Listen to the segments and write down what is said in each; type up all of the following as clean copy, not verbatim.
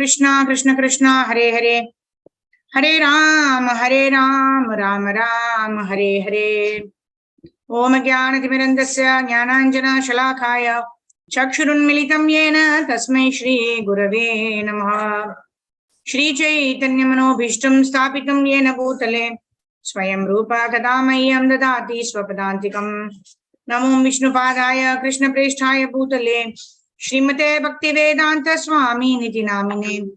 Krishna Krishna Krishna Hare Hare Hare Ram Ram Ram Hare Hare Om Jnanatimirandasya Jnananjana Shalakaya Chakshurunmilitam Yena Tasmai Shri Gurave Namaha Shri Chaitanya Manobhishtam Sthapitam Yena Bhutale Swayam Rupa Kadamayyam Dadati Swapadantikam Namo Vishnupadaya Krishna Presthaya Bhutale Srimate Bhaktivedanta Swami Niti Namine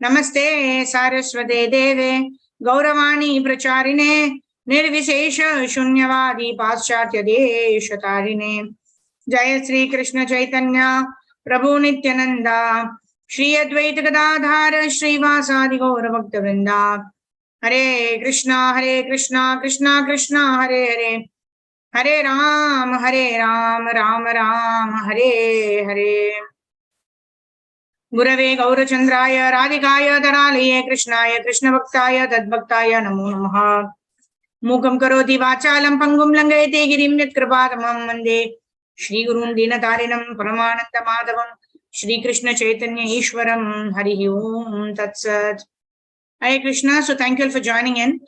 Namaste Saraswate Deve Gauravani Pracharine Nirvishesha Shunyavadi Paschatya Deshatarine Jaya Sri Krishna Chaitanya Prabhu Nityananda Shri Advaita Gadadhara Shri Vasadi Gaura Bhakta Vrinda Hare Krishna Krishna Krishna Hare Hare Hare Ram Ram Ram Hare Hare Gurave Gaurachandraya Radhikaya Taralaye Krishnaya Krishna Bhaktaya Tadbhaktaya Namo Namaha Mukam Karoti Vachalam Pangum Langayate Girim Nitkripatamam Mande Shri Gurun Dinatarinam Paramananda Madhavam Shri Krishna Chaitanya Ishwaram Hari Om Tatsat. Hare Krishna. So thank you all for joining in.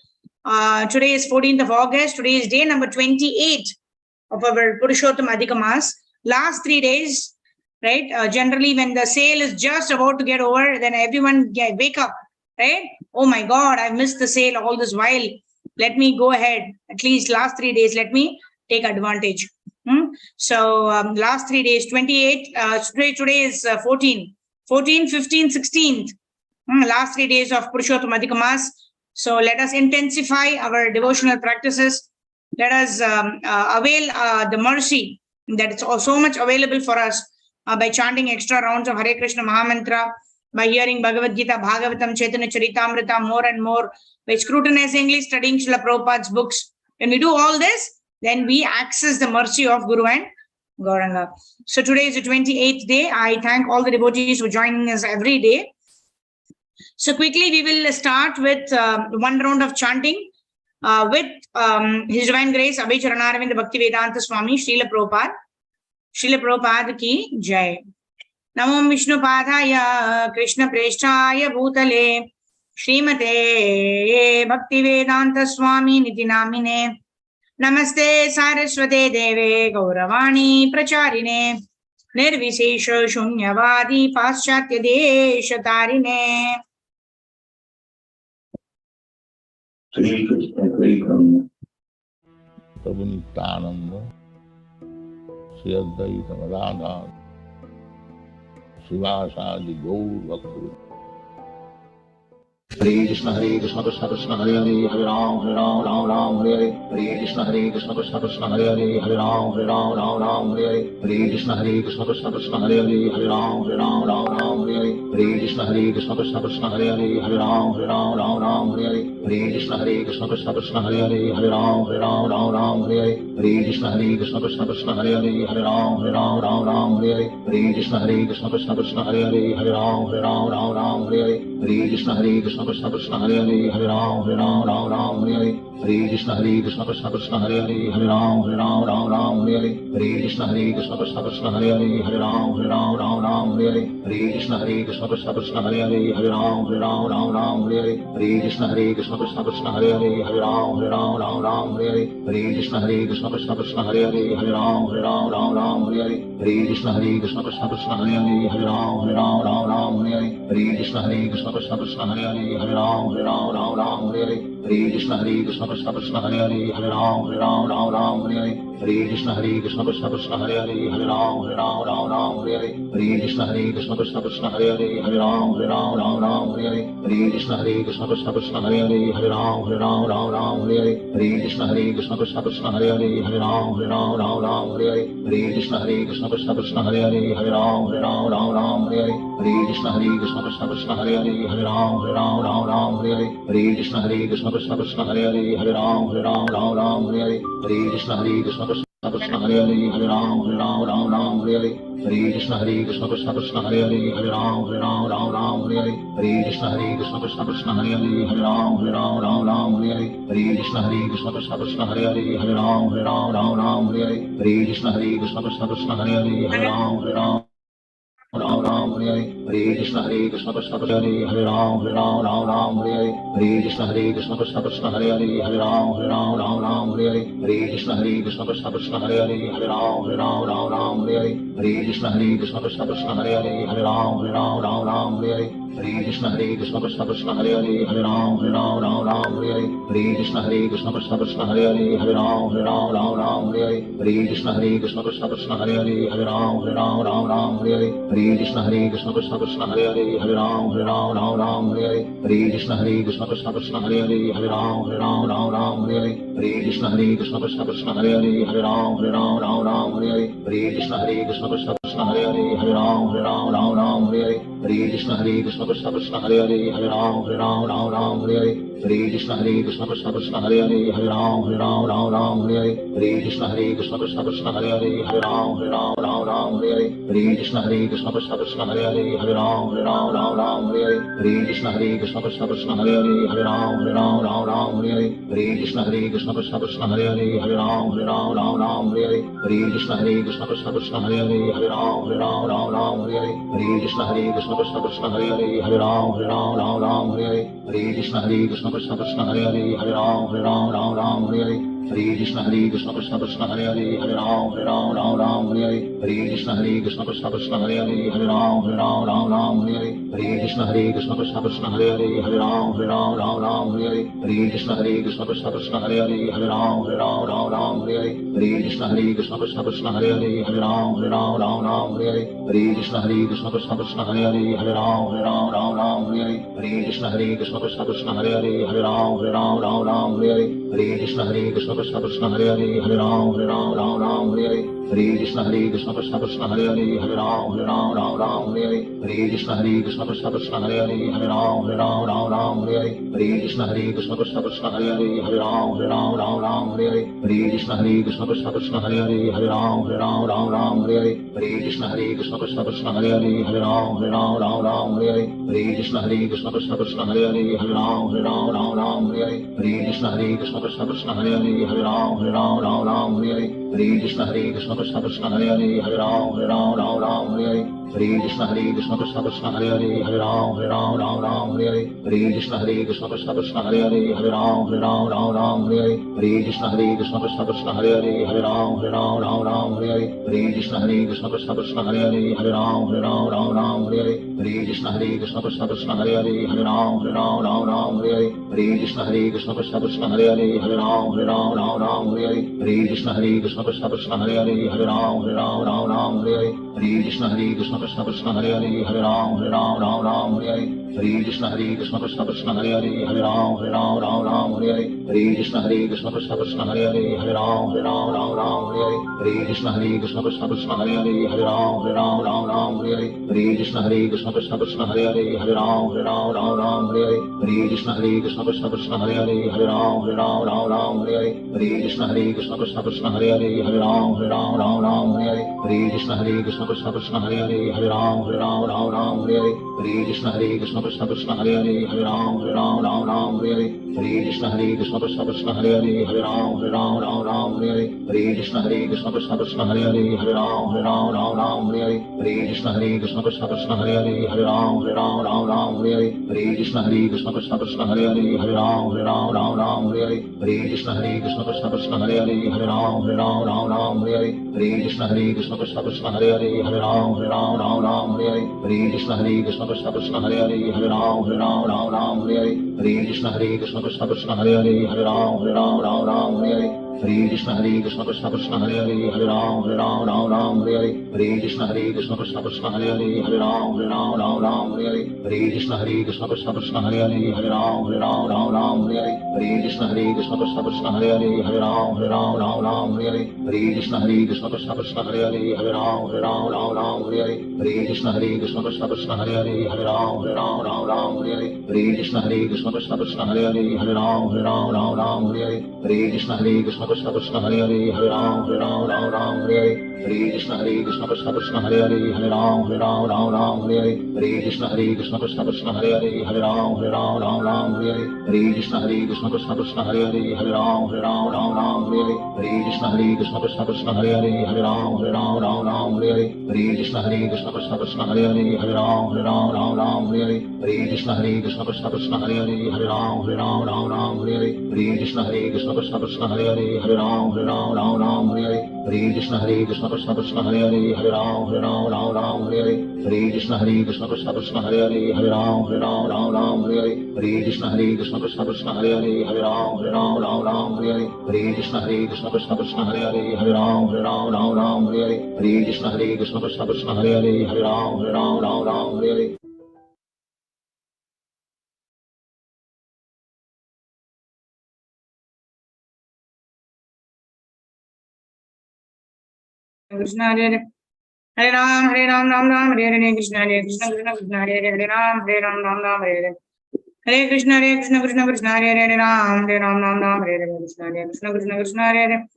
Today is 14th of August. Today is day number 28 of our Purushottam Adhika Mas. Last 3 days, right? Generally, when the sale is just about to get over, then everyone wake up, right? Oh my God, I've missed the sale all this while. Let me go ahead. At least last 3 days, let me take advantage. So last 3 days, 28. Today is 14, 15, 16th. Last 3 days of Purushottam Adhika Mas. So let us intensify our devotional practices. Let us avail the mercy that is so much available for us by chanting extra rounds of Hare Krishna Mahamantra, by hearing Bhagavad Gita, Bhagavatam, Chaitanya Charitamrita more and more, by scrutinizingly studying Srila Prabhupada's books. When we do all this, then we access the mercy of Guru and Gauranga. So today is the 28th day. I thank all the devotees for joining us every day. So quickly, we will start with one round of chanting with His Divine Grace, Abhay Charanaravinda Bhaktivedanta Swami, Srila Prabhupada. Srila Prabhupada ki Jai. Namo Vishnupadaya Krishna Presthaya Bhutale Srimate Bhaktivedanta Swami Niti Namine Namaste Saraswate Deve Gauravani Pracharine Nirvishesha Shunyavadi Paschatya Deshatarine. Shri Krishna Krishna Prabhu Nityananda Shri Advaita Radha Srivasadi Gaur Bhakti. Hare Krishna Krishna Krishna Hare Hare Hare Ram Ram Ram Hare Hare Hare Krishna Krishna Krishna Hare Hare Hare Ram Ram Hare Hare Hare Krishna Krishna Krishna Hare Hare Hare Ram Ram Hare Hare Hare Krishna Krishna Krishna Hare Hare Hare Ram Ram Hare Hare Hare Krishna Krishna Krishna Hare Hare Hare Ram Ram Hare Hare Hare Krishna Krishna Krishna Hare Hare Hare Ram Ram Hare Hare Hare Krishna Krishna Krishna Hare Hare Hare Ram Ram Hare Hare Hare Krishna Krishna Krishna Hare Hare Hare Ram Ram Hare Hare Hare Krishna Krishna Krishna Hare Hare Hare Ram Ram Hare Hare Hare Krishna Krishna Krishna Hare Hare Hare Ram Ram Hare Hare Hare Krishna Krishna Krishna Hare Hare Hare Ram Ram Hare Hare Hare Krishna Krishna Krishna Hare Hare Hare Ram Ram Hare Hare Hare Krishna Krishna Krishna Hare Hare Hare Ram Ram Hare Hare Hare Krishna Krishna Krishna Hare Hare Hare Ram Ram Hare Hare Hare Krishna Krishna Krishna Hare Hare Hare Ram Ram Hare Hare Hare Krishna Krishna Krishna Hare Hare Hare Ram Ram Hare Hare Hare Krishna Krishna Krishna Hare Hare Hare Ram Ram Hare Hare Hare Krishna Krishna Krishna Hare Hare Hare Ram Ram Hare Hare Hare Krishna Krishna Krishna Hare Hare Hare Ram Ram Hare Hare Hare Krishna Krishna Krishna Hare Hare Hare Ram Ram Hare Hare Hare Krishna Krishna Krishna Hare Hare Hare Ram Ram Hare Hare Hare Krishna Krishna Krishna Hare Hare Hare Ram Ram Hare Hare Hare Krishna Krishna Krishna Hare Hare Hare Ram Ram Hare Hare Hare Krishna Krishna Krishna Hare Hare Hare Ram Hare Hare Hare Krishna Krishna Krishna Hare Hare Hare Ram Hare Hare Hare Krishna Krishna Krishna Hare Hare Hare Ram Hare Hare Hare Krishna Krishna Krishna Hare Hare Hare Ram Hare Hare Hare Krishna Krishna Krishna Hare Hare Hare Ram Ram Ram Hare Hare Hare Krishna Krishna Krishna Hare Ram Ram Hare Hare Hare Krishna Krishna Krishna Hare Hare Ram Ram Hare Hare Hare Krishna Krishna Krishna Hare Hare Ram Ram Hare Hare Hare Krishna Krishna Krishna Hare Hare Ram Ram Hare Hare Hare Krishna Krishna Krishna Hare Hare Ram Ram Hare Hare Hare Krishna Krishna Krishna Hare Hare Ram Ram Hare Hare Hare Krishna Krishna Krishna Hare Hare Ram Ram Hare Hare Hare Krishna Krishna Krishna Hare Hare Ram Ram Hare Hare Hare Krishna Krishna Krishna Hare Hare Ram Ram Hare Hare Hare Krishna Krishna Krishna Hare Hare Ram Ram Hare Hare Hare Krishna Krishna Krishna Hare Hare Ram Ram Hare Hare Hare Krishna Krishna Krishna Hare Hare Ram Ram Hare Hare Hare Krishna Krishna Krishna Hare Hare Ram Ram Hare Hare Hare Krishna Krishna Krishna Hare Hare Ram Ram Hare Hare Hare Krishna Krishna Krishna Hare Hare Ram Ram Hare Hare Hare Krishna Krishna Krishna Hare Hare Ram Ram Hare Hare Hare Krishna Krishna Krishna Hare Hare Ram Ram Hare Hare Hare Krishna Krishna Krishna Hare Hare Ram Ram Hare Hare Hare Krishna Krishna Krishna Hare Hare Ram Ram Hare Hare Hare Krishna Krishna Krishna Hare Hare Ram Ram Hare Hare Hare Krishna Krishna Krishna Hare Hare Ram Ram Hare Hare Hare Krishna Krishna Krishna Hare Hare Ram Ram Hare Hare Hare Krishna Krishna Krishna Hare Hare Ram Ram Hare Hare Hare Krishna Krishna Krishna Hare Hare Ram Ram Hare Hare Hare Krishna Krishna Krishna Hare Hare Ram Ram Hare Hare Hare Krishna Krishna Krishna Hare Hare Ram Ram Hare Hare Hare Krishna Krishna Krishna Hare Hare Ram Ram Hare Hare Hare Krishna Krishna Krishna Hare Hare Ram Ram Hare Hare Hare Krishna Krishna Krishna Hare Hare Ram Ram Hare Hare Hare Krishna Krishna Krishna Hare Hare Ram Ram Hare Hare Hare Krishna Krishna Krishna Hare Hare Ram Ram Hare Hare Hare Krishna Krishna Krishna Hare Hare Ram Ram Hare Hare Hare Krishna Krishna Krishna Hare Hare Ram Ram Hare Hare Hare Krishna Krishna Krishna Hare Hare Ram Ram Hare Hare Hare Krishna Krishna Krishna Hare Hare Ram Ram Hare Hare Hare Krishna Krishna Krishna Hare Hare Ram Ram Hare Hare Hare Krishna Krishna Krishna Hare Hare Ram Ram Hare Hare Hare Krishna Krishna Krishna Hare Hare Ram Ram Hare Hare Hare Krishna Krishna Krishna Hare Hare Ram Ram Hare Hare Hare Krishna Krishna Krishna Hare Hare Ram Ram Hare Hare Hare Krishna Krishna Krishna Hare Hare Ram Ram Hare Hare Hare Krishna Krishna Krishna Hare Hare Ram Ram Hare Hare Hare Krishna Krishna Krishna Hare Hare Ram Ram Hare Hare Hare Krishna Krishna Krishna Hare Hare Ram Ram Hare Hare Hare Krishna Krishna Krishna Hare Hare Ram Ram Hare Hare Hare Krishna Krishna Krishna Hare Hare Ram Ram Hare Hare Hare Krishna Krishna Krishna Hare Hare Ram Ram Hare Hare Hare Krishna Krishna Krishna Hare Hare Ram Ram Hare Hare Hare Krishna Krishna Krishna Hare Hare Ram Ram Hare Hare Hare Krishna Krishna Krishna Hare Hare Ram Ram Hare Hare Hare Krishna Krishna Krishna Hare Hare Ram Ram Hare Hare Hare Krishna Krishna Krishna Hare Hare Ram Ram Hare Hare Hare Krishna Krishna Krishna Hare Hare Ram Ram Hare Hare Hare Krishna Krishna Krishna Hare Hare Ram Ram Hare Hare Hare Krishna Krishna Krishna Hare Hare Ram Ram Hare Hare Hare Krishna Krishna Krishna Hare Hare Ram Ram Hare Hare Hare Krishna Krishna Krishna Hare Hare Ram Ram Hare Hare Hare Krishna Krishna Krishna Hare Hare Ram Ram Hare Hare Hare Krishna Krishna Krishna Hare Hare Ram Ram Hare Hare Hare Krishna Krishna Krishna Hare Hare Ram Ram Hare Hare Hare Krishna Krishna Krishna Hare Hare Ram Ram Hare Hare Hare Krishna Krishna Krishna Hare Hare Ram Ram Hare Hare Hare Krishna Krishna Krishna Hare Hare Ram Ram Hare Hare Hare Krishna Krishna Krishna Hare Hare Ram Ram Hare Hare Hare Krishna Krishna Krishna Hare Hare Ram Ram Hare Hare Hare Krishna Krishna Krishna Hare Hare Ram Ram Hare Hare Hare Krishna Krishna Krishna Hare Hare Ram Ram Hare Hare Hare Krishna Krishna Krishna Hare Hare Ram Ram Hare Hare Hare Krishna Krishna Krishna Hare Hare Ram Ram Hare Hare Hare Krishna Krishna Krishna Hare Hare, Hare Ram Ram Ram Hare Hare, Hare Krishna Krishna Krishna Hare Hare, Hare Ram Ram Hare Hare, Hare Krishna Krishna Krishna Hare Hare, Hare Ram Ram Hare Hare, Hare Krishna Krishna Krishna Hare Hare, Hare Ram Ram Hare Hare, Hare Krishna Krishna Krishna Hare Hare, Hare Ram Ram Hare Hare, Hare Krishna Krishna Krishna Hare Hare, Hare Ram Ram Hare Hare, Hare Krishna Krishna Krishna Hare Hare, Hare Ram Ram Hare Hare, Hare Krishna Krishna Krishna Hare Hare, Hare Ram Ram Hare Hare, Hare Krishna Krishna Krishna Hare Hare, Hare Ram Ram Hare Hare, Hare Krishna Krishna Krishna Hare Hare, Hare Ram Ram Hare Hare, Hare Krishna Krishna Krishna Hare Hare, Hare Ram Ram Hare Hare, Hare Krishna Krishna Krishna Hare Hare, Hare Ram Ram Hare Hare. Krishna Hare Hare, Hare Ram Ram Hare Hare, Krishna Krishna Krishna Hare Hare, Hare Ram Ram Hare Hare, Hare Krishna Krishna Krishna Hare Hare, Hare Ram Ram Hare Hare, Krishna Krishna Krishna Hare Hare,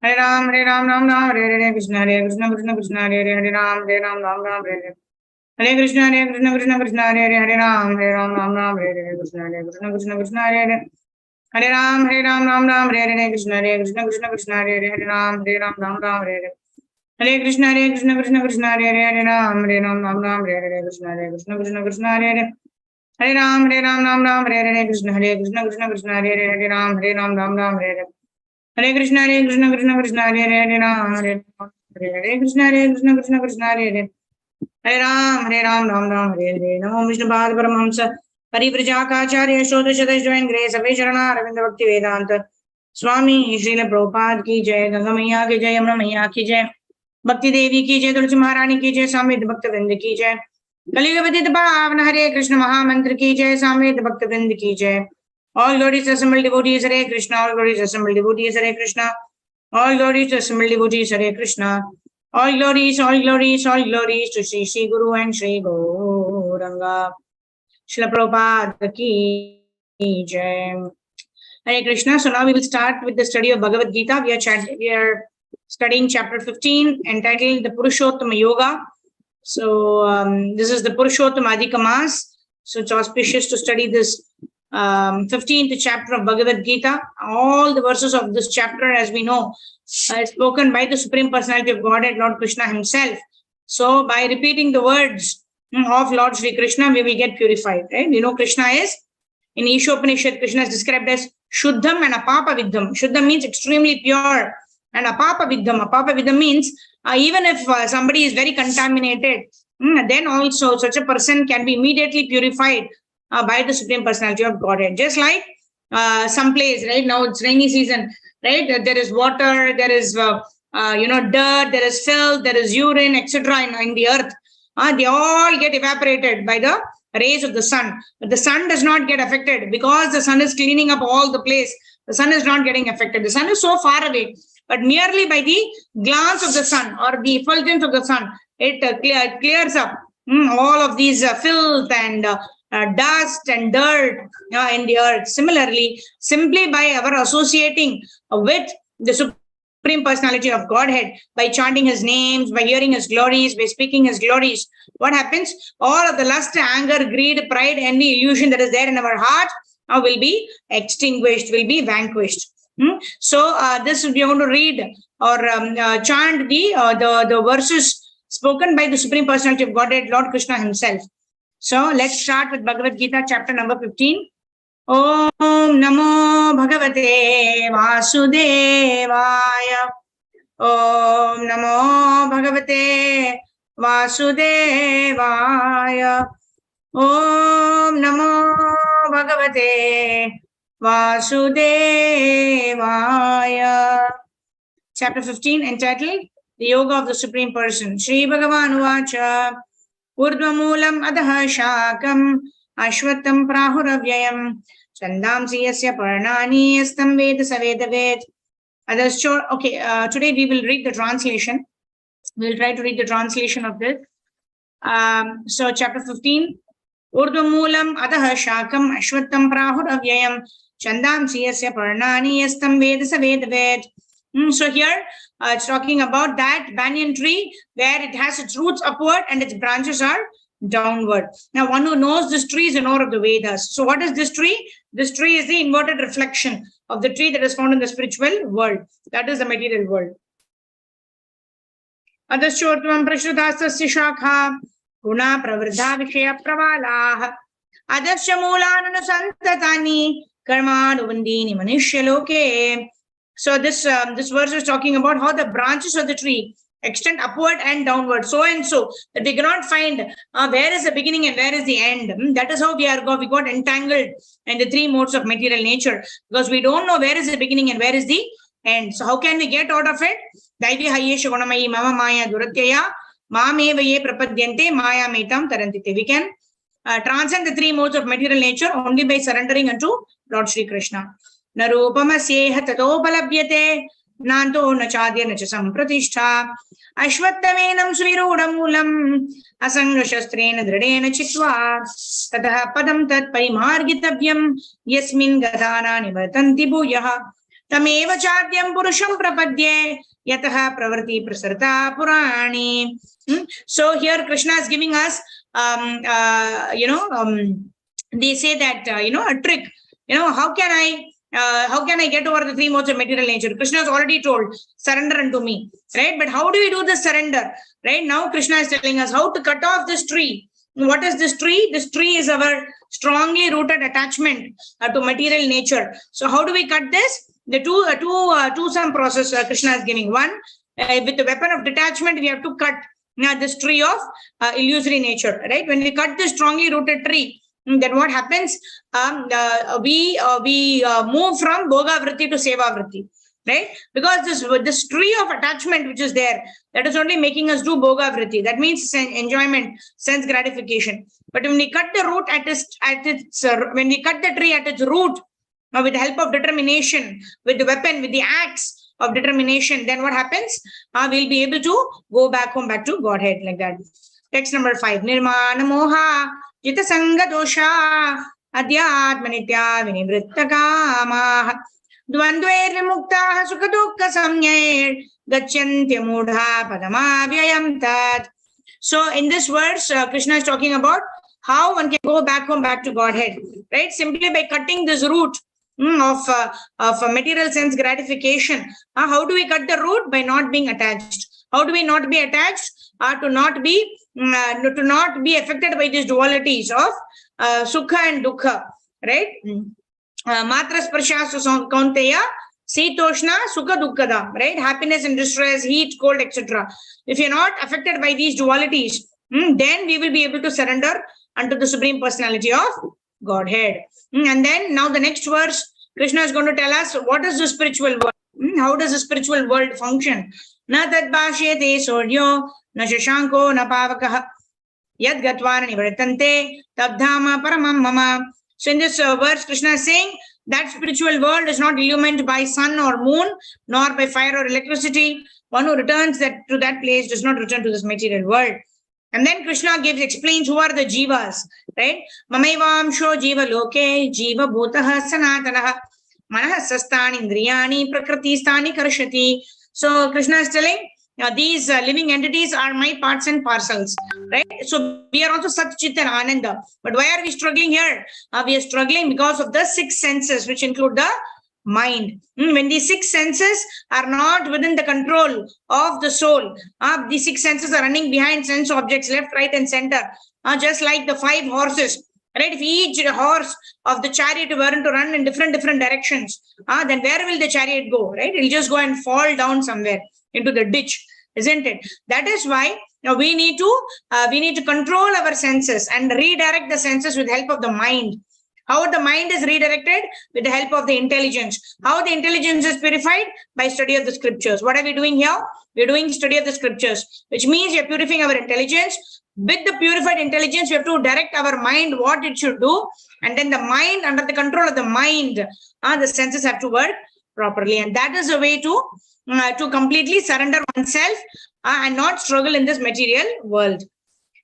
Hare Ram Hare Hare, Krishna Krishna Krishna Hare Hare, Hare Ram Hare Hare, Hare Krishna Krishna Krishna Hare Hare, Hare Ram Hare Hare, Krishna Krishna Krishna Hare Hare, Hare Ram Hare Hare, Krishna Krishna Krishna Hare Hare, Hare Ram Hare Hare, Hare Krishna Krishna Krishna Hare Hare, Hare Ram Hare Hare, Krishna Krishna Krishna Hare Hare, Hare Ram Hare Hare, Krishna Krishna Krishna Hare Hare, Hare Ram Hare Hare, Hare Krishna Krishna Krishna Hare Hare, Hare Ram Hare Hare, Krishna Krishna Krishna Hare Hare, Hare Ram Hare Hare. Namo Vishnu Pad Paramahamsa Parivrajakaacharya Shodashata Join Grace Abhay Sharana Aravinda Bhakti Vedanta Swami Srila Prabhupada की जय, गंगा मैया की जय, यमुना मैया की जय, भक्ति देवी की जय, तुलसी महारानी की जय, सामवेद भक्त वृंद की जय, कलियुग विदित पावन हरे कृष्ण महामंत्र की जय, सामवेद भक्त वृंद की जय. All glories assembled devotees Hare Krishna, all glories assembled devotees Hare Krishna, all glories assembled devotees Hare Krishna, all glories to Shri Guru and Shri Gauranga. Srila Prabhupada ki jai. Hare Krishna. So now we will start with the study of Bhagavad Gita. We are studying chapter 15 entitled the Purushottama Yoga. So this is the Purushottama Adhika Mas. So it's auspicious to study this 15th chapter of Bhagavad Gita. All the verses of this chapter, as we know, are spoken by the Supreme Personality of Godhead, Lord Krishna himself. So by repeating the words of Lord Shri Krishna, we will get purified. Right? We know Krishna is, in Ishopanishad, Krishna is described as Shuddham and Apapa Viddham. Shuddham means extremely pure, and Apapa Viddham. Apapa Viddham means even if somebody is very contaminated, then also such a person can be immediately purified by the Supreme Personality of Godhead. Just like some place, right? Now it's rainy season, right? There is water, there is dirt, there is filth, there is urine, etc. in the earth. They all get evaporated by the rays of the sun. But the sun does not get affected because the sun is cleaning up all the place. The sun is not getting affected. The sun is so far away, but merely by the glance of the sun or the effulgence of the sun, it clears up all of these filth and dust and dirt in the earth. Similarly, simply by our associating with the Supreme Personality of Godhead, by chanting his names, by hearing his glories, by speaking his glories, what happens? All of the lust, anger, greed, pride, envy, illusion that is there in our heart will be extinguished, will be vanquished. So this we are going to read or chant the verses spoken by the Supreme Personality of Godhead, Lord Krishna himself. So let's start with Bhagavad Gita, chapter number 15. Om Namo Bhagavate Vasudevaya. Om Namo Bhagavate Vasudevaya. Om Namo Bhagavate Vasudevaya. Chapter 15 entitled The Yoga of the Supreme Person. Shri Bhagavan Uvacha Urdhvamulam Adha Shakam Ashwatam Prahuravyayam Chandamsi Yasya Parnani Yastam Veda Saveda Ved. Others, okay, today we will read the translation. We will try to read the translation of this. So chapter 15. Urdhvamulam Adha Shakam Ashwatam Prahuravyayam Chandamsi Yasya Parnani Yastam Veda Saveda Ved. So here it's talking about that banyan tree where it has its roots upward and its branches are downward. Now, one who knows this tree is a knower of the Vedas. So what is this tree? This tree is the inverted reflection of the tree that is found in the spiritual world. That is the material world. Adashotvam prashrudastasya shakha guna pravriddha vishaya pravalaha adasya moolananu santatani karmanuvandini manishya loke. So this verse is talking about how the branches of the tree extend upward and downward, so and so that we cannot find where is the beginning and where is the end. That is how we got entangled in the three modes of material nature, because we don't know where is the beginning and where is the end. So how can we get out of it? Daivi hayesha gunamayi mama maya duratyaya mamevaye prapadyante maya metam tarantite. We can transcend the three modes of material nature only by surrendering unto Lord Shri Krishna. Narupamasyeha tatopalabhyate nanto nachadya nacha sampratishtha ashvattamenam srirudamulam asanga shastrena dridena chitva tatah padam tat parimargitavyam yasmin gadana nivartanti bhuyah tameva chadyam purusham prapadye yatah pravrti prasarta purani. So here Krishna is giving us they say that a trick. How can I get over the three modes of material nature? Krishna has already told, surrender unto me, right? But how do we do this surrender? Right now, Krishna is telling us how to cut off this tree. What is this tree? This tree is our strongly rooted attachment to material nature. So how do we cut this? The two some process Krishna is giving. One, with the weapon of detachment, we have to cut this tree of illusory nature, right? When we cut this strongly rooted tree, then what happens? We move from Bhoga Vritti to Seva Vritti, right? Because this tree of attachment which is there, that is only making us do Bhoga Vritti. That means enjoyment, sense gratification. But when we cut the root when we cut the tree at its root, with the help of determination, with the weapon, with the axe of determination, then what happens? We'll be able to go back to Godhead like that. Text number 5. Nirmana moha jita sanga dosha adhyatma nitya vinivritta kama dvandvair vimukta sukha dukkha samyair gacchantya mudha padamavyayam tat. So in this verse, Krishna is talking about how one can go back to Godhead, right? Simply by cutting this root of material sense gratification. How do we cut the root? By not being attached. How do we not be attached? To not be affected by these dualities of sukha and dukkha, right? Matra sparsha kaunteya sitoshna sukha dukkada, right? Happiness and distress, heat, cold, etc. If you're not affected by these dualities, then we will be able to surrender unto the Supreme Personality of Godhead. And then now the next verse, Krishna is going to tell us what is the spiritual world. How does the spiritual world function? Na tad bhashyate suryo na shashanko na pavakah yad gatvara nivartante tabdhama paramam mama. So in this verse, Krishna is saying that spiritual world is not illumined by sun or moon, nor by fire or electricity. One who returns to that place does not return to this material world. And then Krishna explains who are the jivas, right? Mamaivamsho jiva loke jiva bhutah sanatanaha manah sastani indriyani prakriti stani karshati. So Krishna is telling these living entities are my parts and parcels, right? So we are also Sat Chit and Ananda. But why are we struggling here? We are struggling because of the 6 senses, which include the mind. When these 6 senses are not within the control of the soul, these 6 senses are running behind sense objects left, right, and center, just like the 5 horses. Right? If each horse of the chariot were to run in different directions, then where will the chariot go? Right? It will just go and fall down somewhere into the ditch, isn't it? That is why we need to control our senses and redirect the senses with the help of the mind. How the mind is redirected? With the help of the intelligence. How the intelligence is purified? By study of the scriptures. What are we doing here? We're doing study of the scriptures, which means we are purifying our intelligence. With the purified intelligence, we have to direct our mind what it should do. And then the mind, under the control of the mind, the senses have to work properly. And that is a way to completely surrender oneself and not struggle in this material world.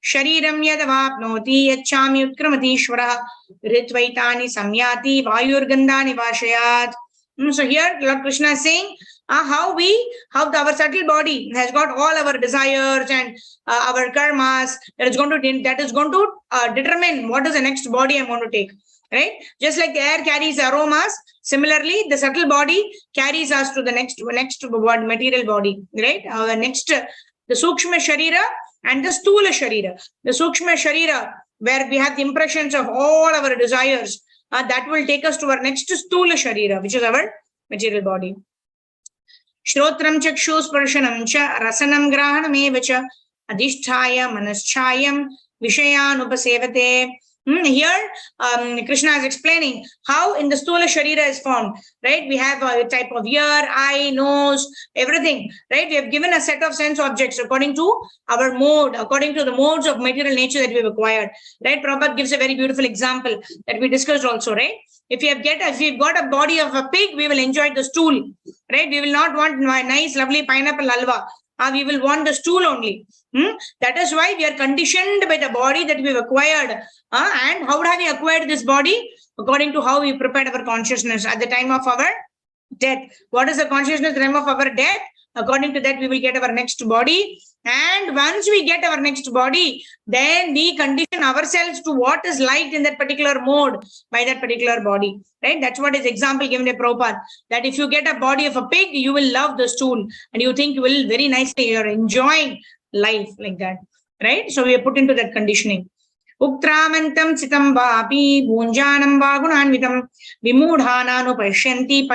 Shariram yadavapnoti yachami utkramati shvara ritvaitani samyati vayurgandani vashayat So here Lord Krishna is saying how our subtle body has got all our desires and our karmas that is going to determine what is the next body I'm going to take. Right? Just like the air carries aromas, similarly the subtle body carries us to the next material body. Right? Our next the Sukshma Sharira and the Stula Sharira. The Sukshma Sharira, where we have the impressions of all our desires, that will take us to our next Stula Sharira, which is our material body. Shrotram Chakshu Sparshanam Cha Rasanam Grahanam Evacha Adhisthaya Manaschayam Vishayanupasevate. Here, Krishna is explaining how in the Stula Sharira is formed, right? We have a type of ear, eye, nose, everything, right? We have given a set of sense objects according to our mode, according to the modes of material nature that we have acquired, right? Prabhupada gives a very beautiful example that we discussed also, right? If we've got a body of a pig, we will enjoy the stool, right? We will not want nice, lovely pineapple halwa. We will want the stool only. That is why we are conditioned by the body that we have acquired. And how have we acquired this body? According to how we prepared our consciousness at the time of our death. What is the consciousness at the time of our death? According to that, we will get our next body. And once we get our next body, then we condition ourselves to what is liked in that particular mode by that particular body. Right? That's what is example given by Prabhupada. That if you get a body of a pig, you will love the stool. And you think you will very nicely, you're enjoying life like that. Right? So we are put into that conditioning. Uktramantam citam vapi bhunjanam vagunanvitam vimudhananu pashyanti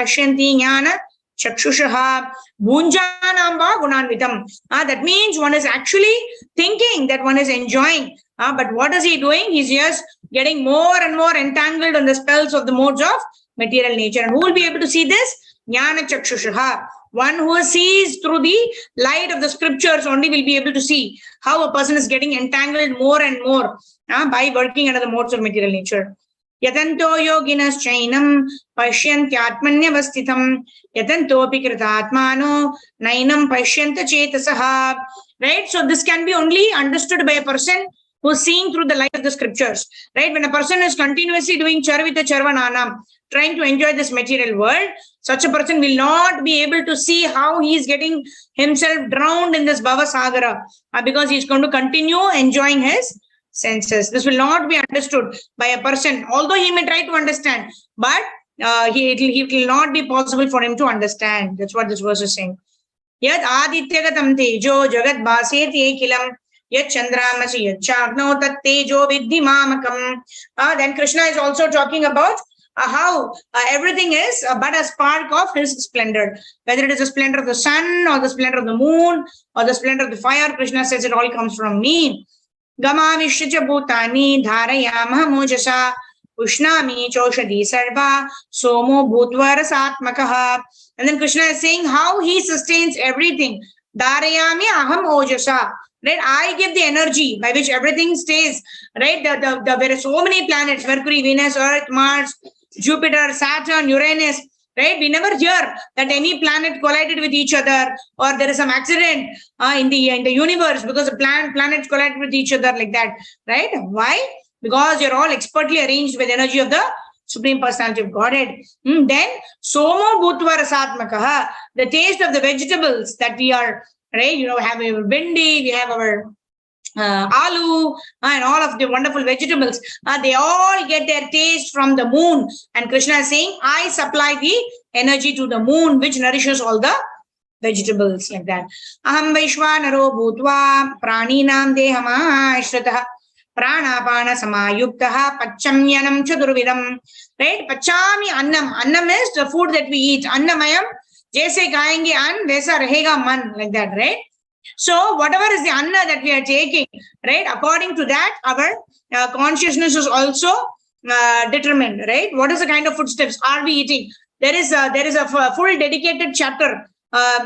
jnana chakshushaha bhunjanam vagunanvitam. That means one is actually thinking that one is enjoying. But what is he doing? He's just getting more and more entangled on the spells of the modes of material nature. And who will be able to see this? Jnana chakshushaha. One who sees through the light of the scriptures only will be able to see how a person is getting entangled more and more by working under the modes of material nature. Yatanto yoginas chainam pasyantyatmanyavasthitam yatantopi kritatmano nainam pashyanta chetasaha. Right? So this can be only understood by a person who is seeing through the light of the scriptures. Right? When a person is continuously doing charvita charvananam, trying to enjoy this material world, such a person will not be able to see how he is getting himself drowned in this Bhava Sagara because he is going to continue enjoying his senses. This will not be understood by a person, although he may try to understand, but it will not be possible for him to understand. That's what this verse is saying. Yad adityagatam tejo jagat bhaseti ekilam yad chandramasi yad chagno tat tejo vidhi mamakam. Then Krishna is also talking about how everything is but a spark of his splendor. Whether it is the splendor of the sun or the splendor of the moon or the splendor of the fire, Krishna says it all comes from me. Gama vishya bhutani dharayamah mojasa ushnami choshadi sarva somo bhutva rasatmakaha. And then Krishna is saying how he sustains everything. Dharayami aham ojasa. Right? I give the energy by which everything stays. Right? There are so many planets: Mercury, Venus, Earth, Mars, Jupiter, Saturn, Uranus, right? We never hear that any planet collided with each other or there is some accident in the universe because the planets collide with each other like that, right? Why? Because you're all expertly arranged with the energy of the Supreme Personality of Godhead. Then, Somo Bhutva Rasatmakaha, the taste of the vegetables that we are, right? You know, have our bindi, we have our aloo and all of the wonderful vegetables, they all get their taste from the moon. And Krishna is saying, I supply the energy to the moon, which nourishes all the vegetables like that. Aham Vaishvanaro Bhutva Praninam Dehama Ishratah Pranapana Samayuktaha Pachamyanam Chadurvidam. Right? Pachami Annam. Annam is the food that we eat. Annamayam Jaise Kayenge An Vesa Rahega Man, like that, right? So whatever is the anna that we are taking, right? According to that, our consciousness is also determined, right? What is the kind of footsteps are we eating? There is a full dedicated chapter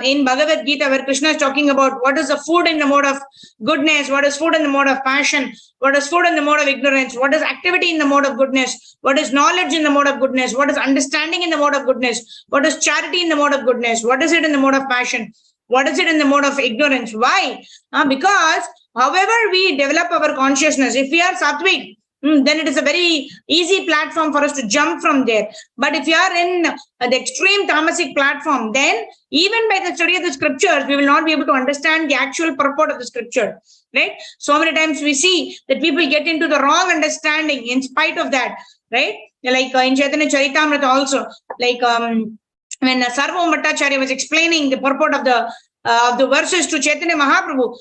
in Bhagavad Gita where Krishna is talking about what is the food in the mode of goodness, what is food in the mode of passion, what is food in the mode of ignorance, what is activity in the mode of goodness, what is knowledge in the mode of goodness, what is understanding in the mode of goodness, what is charity in the mode of goodness, what is it in the mode of passion, what is it in the mode of ignorance? Why? Because however we develop our consciousness, if we are sattvic, then it is a very easy platform for us to jump from there. But if you are in the extreme tamasic platform, then even by the study of the scriptures, we will not be able to understand the actual purport of the scripture, right? So many times we see that people get into the wrong understanding in spite of that, right? Like in Chaitanya Charitamrita also, like when Sarvabhauma Bhattacharya was explaining the purport of the verses to Chaitanya Mahaprabhu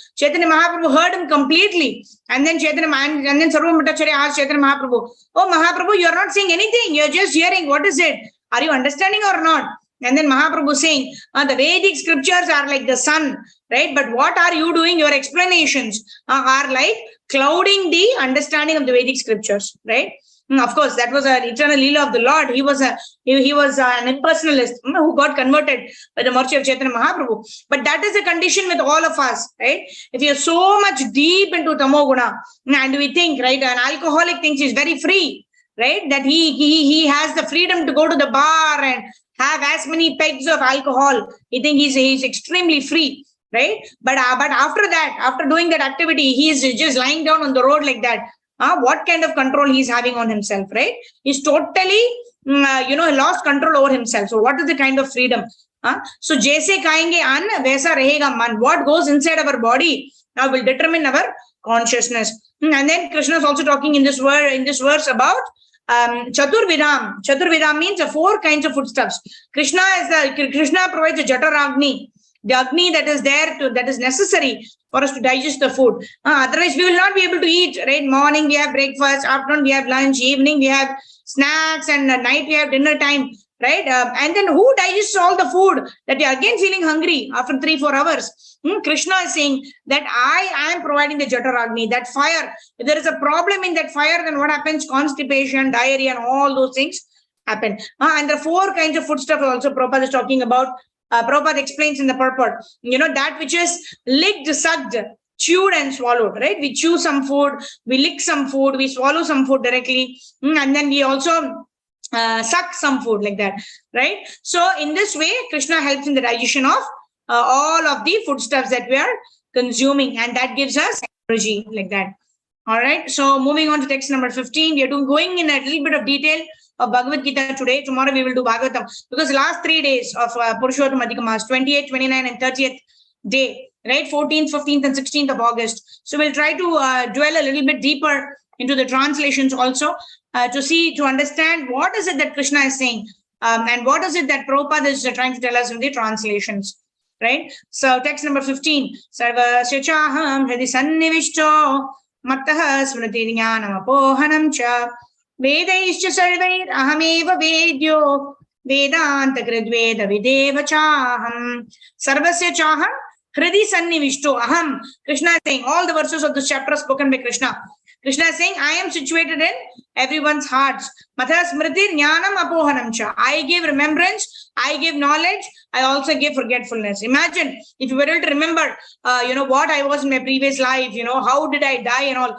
heard him completely. And then Sarvabhauma Bhattacharya asked Chaitanya Mahaprabhu, "Oh Mahaprabhu, you are not saying anything. You are just hearing. What is it? Are you understanding or not?" And then Mahaprabhu saying, the Vedic scriptures are like the sun, right? But what are you doing? Your explanations are like clouding the understanding of the Vedic scriptures, right? Of course, that was an eternal leela of the Lord. He was an impersonalist who got converted by the mercy of Chaitanya Mahaprabhu. But that is the condition with all of us, right? If you are so much deep into tamoguna, and we think, right, an alcoholic thinks he's very free, right? That he has the freedom to go to the bar and have as many pegs of alcohol. He thinks he's extremely free, right? But after that, after doing that activity, he is just lying down on the road like that. What kind of control he's having on himself, right? He's totally, lost control over himself. So what is the kind of freedom? So jaise kayenge an, vaisa rahega man. What goes inside our body will determine our consciousness. And then Krishna is also talking in this verse about Chaturvidam. Chaturvidam means 4 kinds of foodstuffs. Krishna provides a Jataragni, the Agni that is there that is necessary for us to digest the food. Otherwise, we will not be able to eat, right? Morning we have breakfast, afternoon we have lunch, evening we have snacks, and night we have dinner time, right? And then who digests all the food that you are again feeling hungry after 3-4 hours? Krishna is saying that I am providing the Jataragni, that fire. If there is a problem in that fire, then what happens? Constipation, diarrhea, and all those things happen. And the 4 kinds of foodstuff also Prabhupada is talking about. Prabhupada explains in the purport, that which is licked, sucked, chewed and swallowed, right? We chew some food, we lick some food, we swallow some food directly, and then we also suck some food like that, right? So in this way, Krishna helps in the digestion of all of the foodstuffs that we are consuming, and that gives us energy like that. All right. So moving on to text number 15, we are going in a little bit of detail of Bhagavad Gita today. Tomorrow we will do Bhagavatam, because last 3 days of Purushottam Adhika Mas, 28th, 29th and 30th day, right? 14th, 15th and 16th of August. So we'll try to dwell a little bit deeper into the translations also to understand what is it that Krishna is saying and what is it that Prabhupada is trying to tell us in the translations, right? So text number 15, Sarvasya chaham hridi sannivishto mattah smriti jnanam apohanam cha Vedaischa sarvair ahameva vedyo Vedanta kridveda videva chaham Sarvasya chaham hridi sannivishto aham. Krishna is saying, all the verses of this chapter are spoken by Krishna. Krishna is saying, I am situated in everyone's hearts. Matha smriti jnanam apohanam cha. I give remembrance, I give knowledge, I also give forgetfulness. Imagine if you were able to remember, what I was in my previous life, how did I die and all.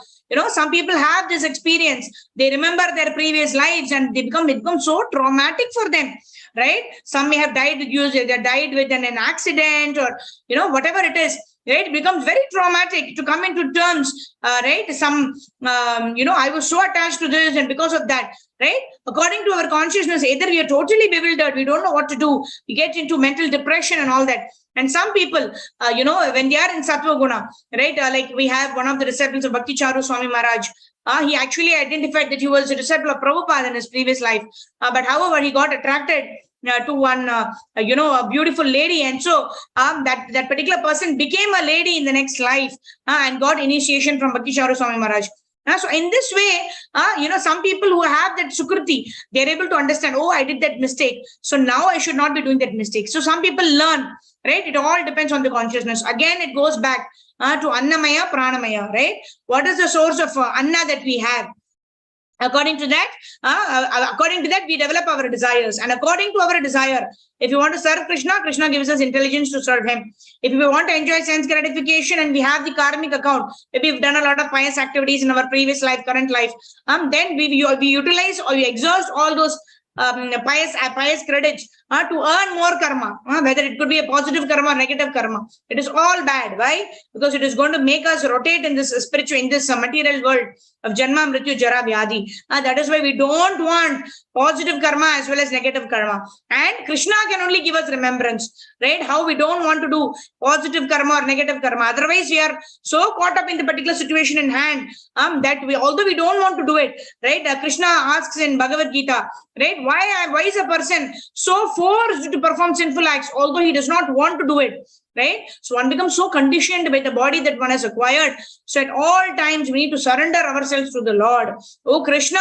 Some people have this experience. They remember their previous lives and it becomes so traumatic for them, right? Some may have died with an accident or, whatever it is. Right, it becomes very traumatic to come into terms, right? I was so attached to this, and because of that, right? According to our consciousness, either we are totally bewildered, we don't know what to do, we get into mental depression and all that. And some people, when they are in Sattva Guna, right? Like we have one of the disciples of Bhakti Charu Swami Maharaj. He actually identified that he was a disciple of Prabhupada in his previous life. But however, he got attracted to one, a beautiful lady. And so that particular person became a lady in the next life and got initiation from Bhakti Charu Swami Maharaj. So in this way, some people who have that sukriti, they're able to understand, oh, I did that mistake, so now I should not be doing that mistake. So some people learn, right? It all depends on the consciousness. Again, it goes back to Annamaya, Pranamaya, right? What is the source of Anna that we have? According to that, we develop our desires. And according to our desire, if you want to serve Krishna, Krishna gives us intelligence to serve him. If we want to enjoy sense gratification and we have the karmic account, maybe we've done a lot of pious activities in our previous life, current life, then we utilize or we exhaust all those pious credits to earn more karma, whether it could be a positive karma or negative karma. It is all bad. Why? Because it is going to make us rotate in this spiritual, in this material world of Janma, Mrityu, Jara, Vyadhi. That is why we don't want positive karma as well as negative karma. And Krishna can only give us remembrance, right? How we don't want to do positive karma or negative karma. Otherwise, we are so caught up in the particular situation in hand that we, although we don't want to do it, right? Krishna asks in Bhagavad Gita, right? Why is a person so forced to perform sinful acts, although he does not want to do it? Right? So one becomes so conditioned by the body that one has acquired. So at all times we need to surrender ourselves to the Lord. Oh Krishna,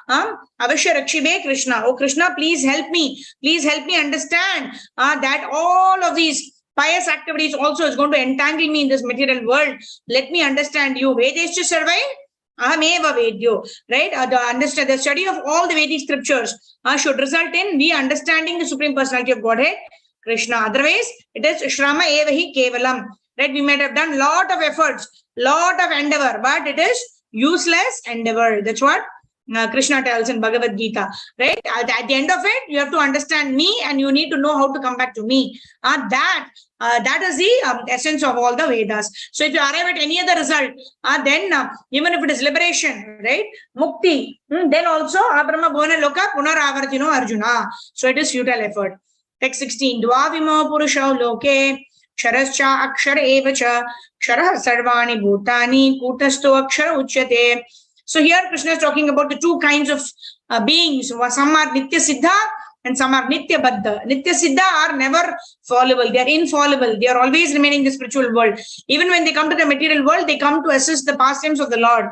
Avashya Rakshibe Krishna. Oh Krishna, please help me. Please help me understand that all of these pious activities also is going to entangle me in this material world. Let me understand you. Vedescha survive. Ahameva Vedyo, right? The study of all the Vedic scriptures should result in we understanding the Supreme Personality of Godhead, Krishna. Otherwise, it is Shrama Evahi Kevalam, right? We might have done lot of efforts, lot of endeavor, but it is useless endeavor. That's what Krishna tells in Bhagavad Gita, right? At the end of it, you have to understand me and you need to know how to come back to me. That is the essence of all the Vedas. So if you arrive at any other result, then even if it is liberation, right? Mukti, then also Abrahma Bhuvana Loka Punaravartino Arjuna. So it is futile effort. Text 16. Dvavimo Purusha Loke Ksharascha Akshara Evacha Kshara Sarvani Bhutani Kutasto Akshara Uchyate. So here Krishna is talking about the two kinds of beings. Some are Nitya Siddha and some are Nitya Baddha. Nitya Siddha are never fallible. They are infallible. They are always remaining in the spiritual world. Even when they come to the material world, they come to assist the pastimes of the Lord.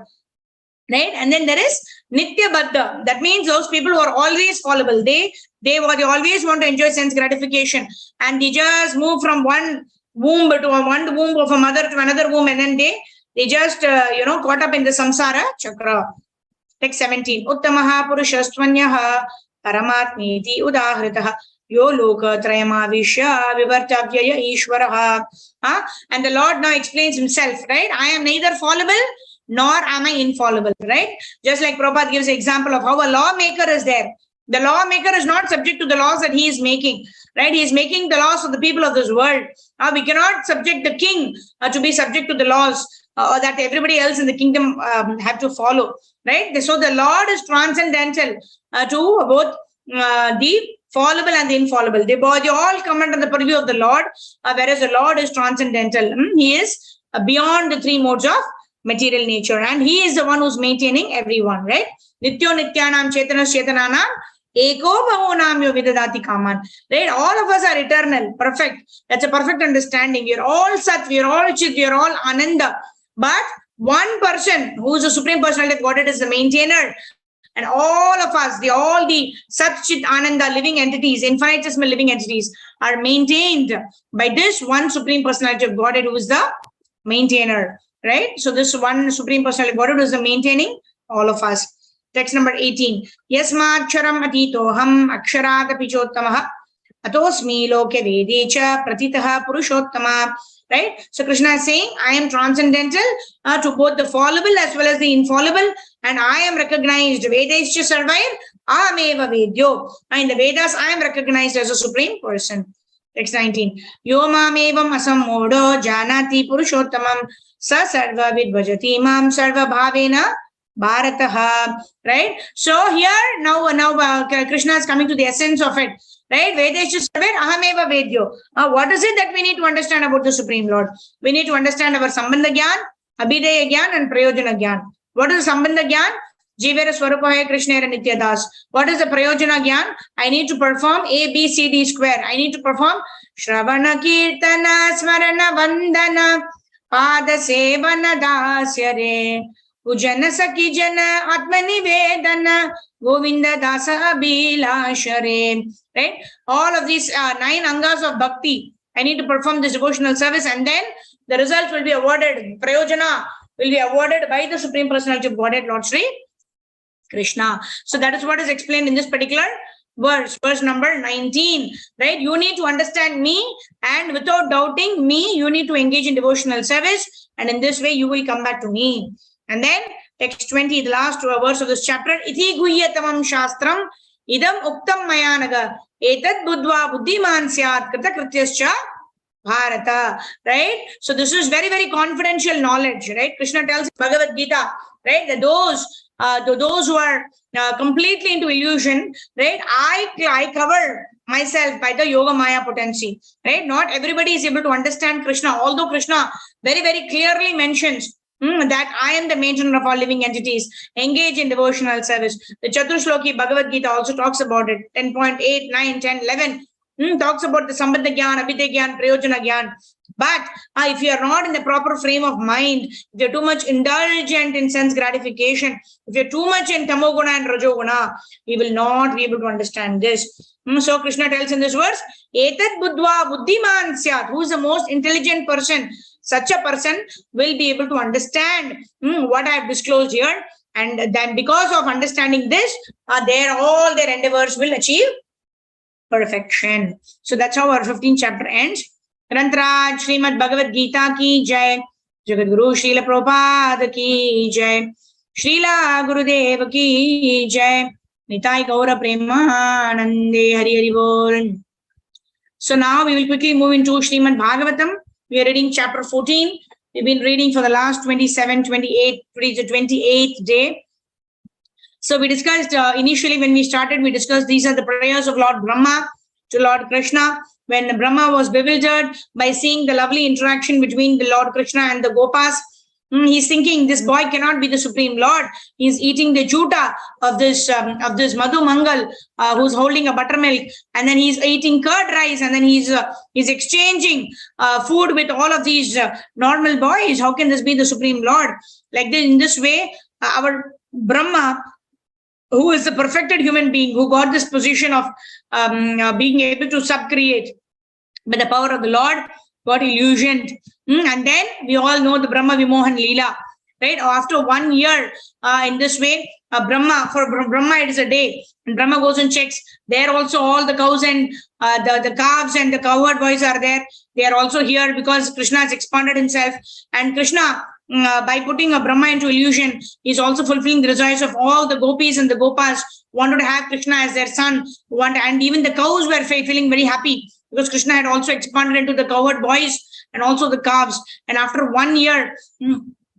Right? And then there is Nitya Baddha. That means those people who are always fallible. They always want to enjoy sense gratification. And they just move from one womb to one womb of a mother to another womb. And then they just, caught up in the samsara chakra. Text 17. Uttamaha purushastvanyaha paramatmiti udahritaha yo loka trayamavishya vivartavyaya ishvaraha. And the Lord now explains himself, right? I am neither fallible nor am I infallible, right? Just like Prabhupada gives an example of how a lawmaker is there. The lawmaker is not subject to the laws that he is making, right? He is making the laws of the people of this world. We cannot subject the king to be subject to the laws that everybody else in the kingdom have to follow, right? So the Lord is transcendental to both the fallible and the infallible. They all come under the purview of the Lord, whereas the Lord is transcendental. He is beyond the three modes of material nature, and he is the one who's maintaining everyone, right? Nityo Nityanam Chetanas Chetananam Eko Bhavonam Yo Vidadati Kaman. Right? All of us are eternal, perfect. That's a perfect understanding. We are all Sat, we are all Chit, we are all Ananda. But one person who is the Supreme Personality of Godhead is the maintainer. And all of us, all the Sat, Chit, Ananda living entities, infinitesimal living entities are maintained by this one Supreme Personality of Godhead who is the maintainer. Right? So this one Supreme Personality of Godhead is the maintaining all of us. Text number 18. Yasmaksharam atitoham aksharat pichottamaha atosmi loke vedecha pratitaha purushottama. Right? So Krishna is saying, I am transcendental to both the fallible as well as the infallible, and I am recognized. Vedescha survive, ahameva vedyo. In the Vedas, I am recognized as a supreme person. Text 19. Yomam evam asammodo janati purushottamam sa sarva vidvajati mam sarva bhavena bharataha. Right? So here now Krishna is coming to the essence of it. Right? Vedesha survive, ahameva vedyo. What is it that we need to understand about the Supreme Lord? We need to understand our Sambandha Gyan, Abhidaya Gyan, and Prayojana Gyan. What is the Sambandha Gyan? Jivera Swarupaya Krishnera Nitya Das. What is the Prayojana Gyan? I need to perform A, B, C, D square. I need to perform Shravana Kirtana Smarana Vandana Pada Sevana Dasyare Ujana Saki Jana Atmani Vedana Govinda Dasa Abhilashare. Right? All of these 9 angas of bhakti. I need to perform this devotional service, and then the results will be awarded. Prayojana will be awarded by the Supreme Personality of Godhead, Lord Sri Krishna. So that is what is explained in this particular verse number 19. Right? You need to understand me, and without doubting me, you need to engage in devotional service, and in this way you will come back to me. And then text 20, the last verse of this chapter. Iti guhyatamam shastram idam uktam mayanaga Etad buddhva buddhiman syat krita krityascha Bharata, right? So this is very, very confidential knowledge, right? Krishna tells in Bhagavad Gita, right, that those who are completely into illusion, right? I cover myself by the Yoga Maya potency, right? Not everybody is able to understand Krishna, although Krishna very, very clearly mentions that I am the maintainer of all living entities. Engage in devotional service. The Chaturshloki Bhagavad Gita also talks about it. 10.8, 9, 10, 11. Talks about the Sambandha Gyan, Abhidya Gyan, Prayojana Gyan. But if you are not in the proper frame of mind, if you're too much indulgent in sense gratification, if you're too much in Tamoguna and Rajoguna, we will not be able to understand this. So Krishna tells in this verse, Etad buddhva buddhiman syat, who is the most intelligent person, such a person will be able to understand what I have disclosed here. And then because of understanding this, all their endeavors will achieve perfection. So that's how our 15th chapter ends. Grantaraj Srimad Bhagavad Gita ki jai. Jagadguru Srila Prabhupada ki jai. Srila Gurudev ki jai. Nitai Gaura Premanande Hari Hari Bol. So now we will quickly move into Srimad Bhagavatam. We are reading chapter 14. We've been reading for the last 27, 28, today is the 28th day. So we discussed initially when we started, we discussed these are the prayers of Lord Brahma to Lord Krishna. When Brahma was bewildered by seeing the lovely interaction between the Lord Krishna and the Gopas, he's thinking this boy cannot be the Supreme Lord. He's eating the juta of this Madhu Mangal, who's holding a buttermilk, and then he's eating curd rice, and then he's exchanging food with all of these normal boys. How can this be the Supreme Lord? Like this, in this way, our Brahma, who is the perfected human being, who got this position of being able to subcreate by the power of the Lord, got illusioned. And then we all know the Brahma Vimohan Leela, right? After 1 year in this way, for Brahma it is a day. And Brahma goes and checks. There also all the cows and the calves and the cowherd boys are there. They are also here because Krishna has expanded himself. And Krishna, by putting a Brahma into illusion, is also fulfilling the desires of all the gopis and the gopas wanted to have Krishna as their son. And even the cows were feeling very happy because Krishna had also expanded into the cowherd boys and also the calves. And after 1 year,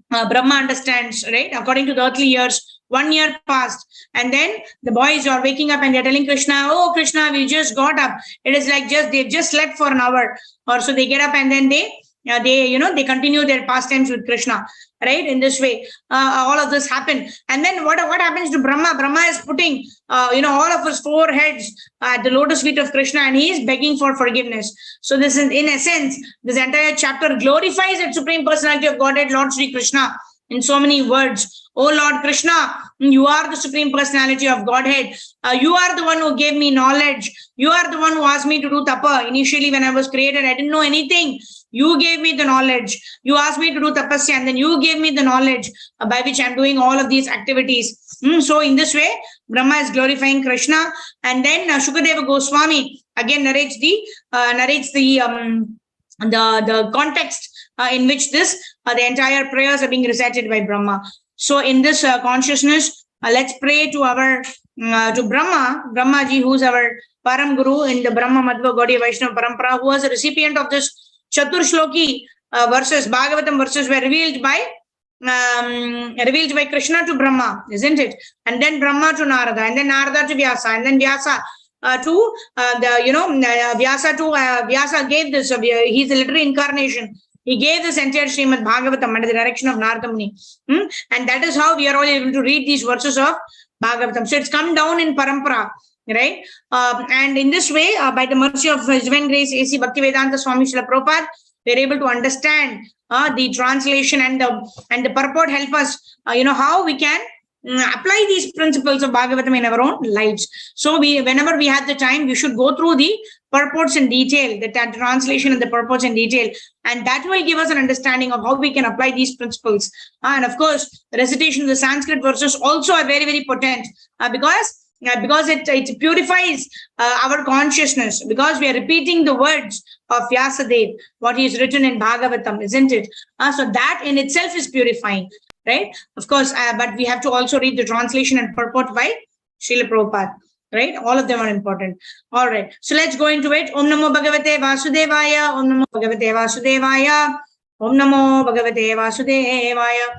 Brahma understands, right? According to the earthly years, 1 year passed. And then the boys are waking up and they're telling Krishna, oh, Krishna, we just got up. It is like they've just slept for an hour. Or so they get up and then they continue their pastimes with Krishna, right? In this way, all of this happened. And then what happens to Brahma? Brahma is putting, all of his 4 heads at the lotus feet of Krishna, and he is begging for forgiveness. So this is, in essence, this entire chapter glorifies the Supreme Personality of Godhead, Lord Sri Krishna, in so many words. Oh Lord Krishna, you are the Supreme Personality of Godhead. You are the one who gave me knowledge. You are the one who asked me to do tapa. Initially, when I was created, I didn't know anything. You gave me the knowledge. You asked me to do tapasya, and then you gave me the knowledge by which I'm doing all of these activities. So in this way, Brahma is glorifying Krishna. And then Shukadeva Goswami again narrates the context in which the entire prayers are being recited by Brahma. So in this consciousness, let's pray to our to Brahmaji, who's our Param Guru in the Brahma Madhva Gaudiya Vaishnava Parampara, who was a recipient of this Chaturshloki verses, Bhagavatam verses were revealed by Krishna to Brahma, isn't it? And then Brahma to Narada, and then Narada to Vyasa, and then Vyasa Vyasa gave this. He's a literary incarnation. He gave this entire Srimad Bhagavatam under the direction of Narada Muni. And that is how we are all able to read these verses of Bhagavatam. So it's come down in Parampara, right? And in this way, by the mercy of His Divine Grace, A.C. Bhaktivedanta Swami Srila Prabhupada, we are able to understand the translation and the purport help us, how we can apply these principles of Bhagavatam in our own lives. So whenever we have the time, we should go through the purports in detail, the translation and the purports in detail, and that will give us an understanding of how we can apply these principles. And of course, the recitation of the Sanskrit verses also are very, very potent because it purifies our consciousness, because we are repeating the words of Vyasadeva, what he has written in Bhagavatam, isn't it? So that in itself is purifying, right? Of course, but we have to also read the translation and purport by Srila Prabhupada. Right? All of them are important. All right. So let's go into it. Om Namo Bhagavate Vasudevaya. Om Namo Bhagavate Vasudevaya. Om Namo Bhagavate Vasudevaya.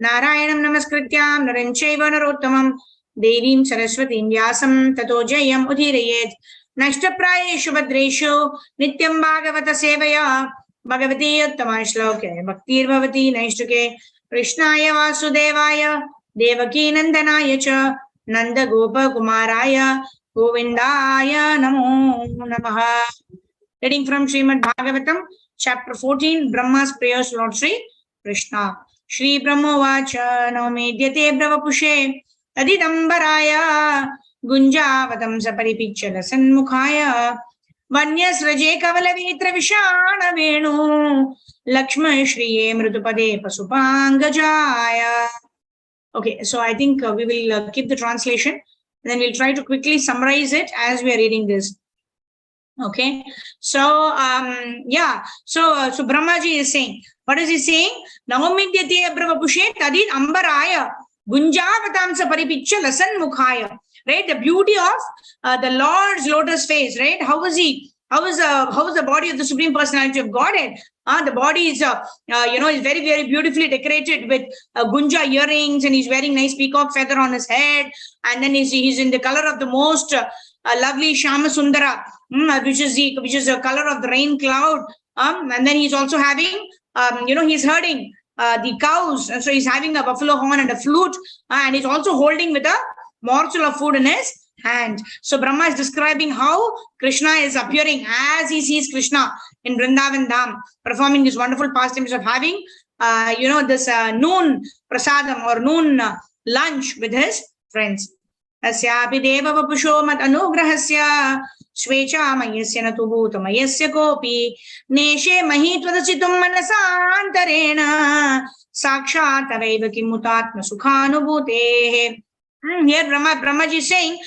Narayanam Namaskrityam Naranchaiva Narottamam Devim Saraswatim Vyasam Tato Jayam Udhirayet Nashtaprayeshu Bhadreshu Nityam Bhagavata Sevaya Bhagavati Uttama Shloke Bhaktir Bhavati Naishtuke Krishnaya Vasudevaya Devaki Nandanaya Cha Nanda Gopa Kumaraya Govindaya Namo Namaha. Reading from Srimad Bhagavatam, chapter 14, Brahma's prayers to Lord Sri Krishna. Shri Brahma Vacha Namedyate Bravapushe Tadidambaraya Gunjavatam Saparipicchala Sanmukhaya Vanyasraje Kavalavitra Vishana Venu Lakshma Shriye Mridupade Pasupangajaya. Okay, so I think we will keep the translation and then we'll try to quickly summarize it as we are reading this. Okay, so so Brahmaji is saying, what is he saying? Navamidyate Brahmapushe Tadid Ambaraya Gunjavatamsa Paripicha Lasan Mukhaya. Right, the beauty of the Lord's lotus face, right? How is he? How is the body of the Supreme Personality of Godhead? The body is, is very, very beautifully decorated with gunja earrings, and he's wearing nice peacock feather on his head. And then he's in the color of the most lovely Shama Sundara, which is the color of the rain cloud. And then he's also having, he's herding the cows. And so he's having a buffalo horn and a flute, and he's also holding with a morsel of food in his hand. So Brahma is describing how Krishna is appearing as he sees Krishna in Vrindavan Dham, performing these wonderful pastimes of having, this noon prasadam or noon lunch with his friends. Asyapi deva vapusho mat anugrahasya svecha mayasya natu bhuta mayasya kopi neshe mahitvadachitum manasantarena sakshat avaiva kimutatma sukhanubhutehe. Here Brahmaji is saying,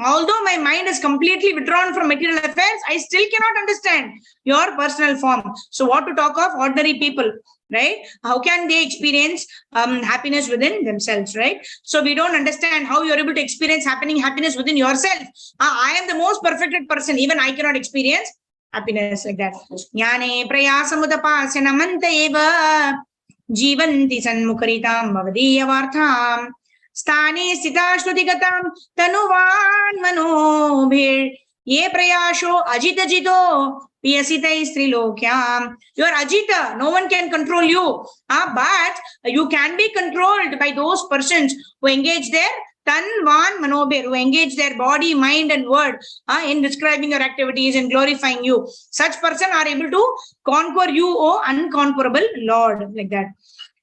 although my mind is completely withdrawn from material affairs, I still cannot understand your personal form. So what to talk of ordinary people, right? How can they experience happiness within themselves, right? So we don't understand how you're able to experience happiness within yourself. I am the most perfected person. Even I cannot experience happiness like that. Jnane prayasamudapasya namanta eva jivanti sanmukaritam bhavadiyavartham Stane Sita Shrudigatam Tanuvan Manobhir Ye Prayasho Ajita Jito Piyasita Istrilokyam. You are Ajita, no one can control you. But you can be controlled by those persons who engage their Tanvan Manobhir, who engage their body, mind, and word in describing your activities and glorifying you. Such person are able to conquer you, O unconquerable Lord. Like that.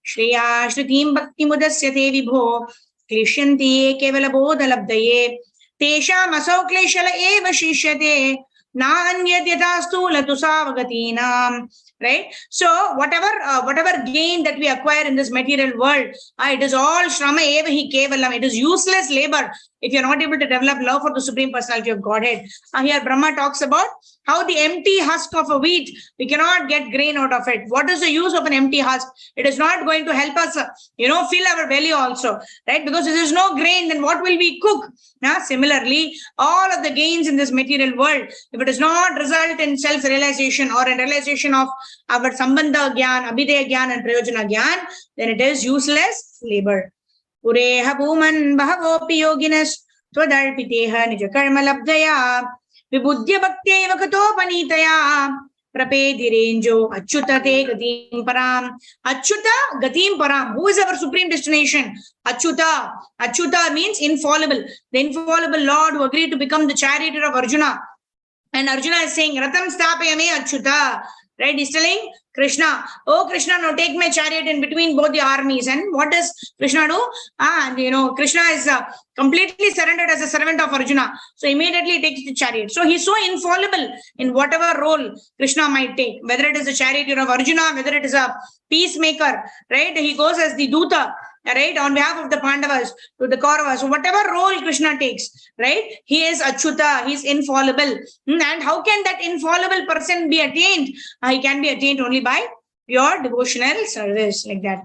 Shriya Shrutim Bhakti Mudasyate Vibho Klishyanti kevala bodha labdaye tesham asau kleshala eva shishyate nanyad yathastu latusavagatinam. Right? So whatever gain that we acquire in this material world, it is all shrama eva hi kevalam. It is useless labor if you are not able to develop love for the Supreme Personality of Godhead. Here Brahma talks about how the empty husk of a wheat, we cannot get grain out of it. What is the use of an empty husk? It is not going to help us, fill our belly also, right? Because if there is no grain, then what will we cook? Similarly, all of the gains in this material world, if it does not result in self-realization or in realization of our sambandha gyan, abhidaya gyan, and prayojana gyan, then it is useless labor. Ureha bhuman bahavopi yoginas tvadarpiteha nija karma labdaya vibudhya bhaktya vakato panitaya prapedirenjo achyutate gatim param. Achyuta gatim param. Who is our supreme destination? Achyuta. Achyuta means infallible. The infallible Lord who agreed to become the charioteer of Arjuna. And Arjuna is saying, Ratam stapayame achyuta. Right? He's telling Krishna, oh Krishna, now take my chariot in between both the armies. And what does Krishna do? Krishna is completely surrendered as a servant of Arjuna. So immediately he takes the chariot. So he's so infallible in whatever role Krishna might take, whether it is a charioteer of Arjuna, whether it is a peacemaker, right? He goes as the Duta, right, on behalf of the Pandavas to the Kauravas. So whatever role Krishna takes, right, he is Achyuta, he is infallible. And how can that infallible person be attained? He can be attained only by pure devotional service, like that.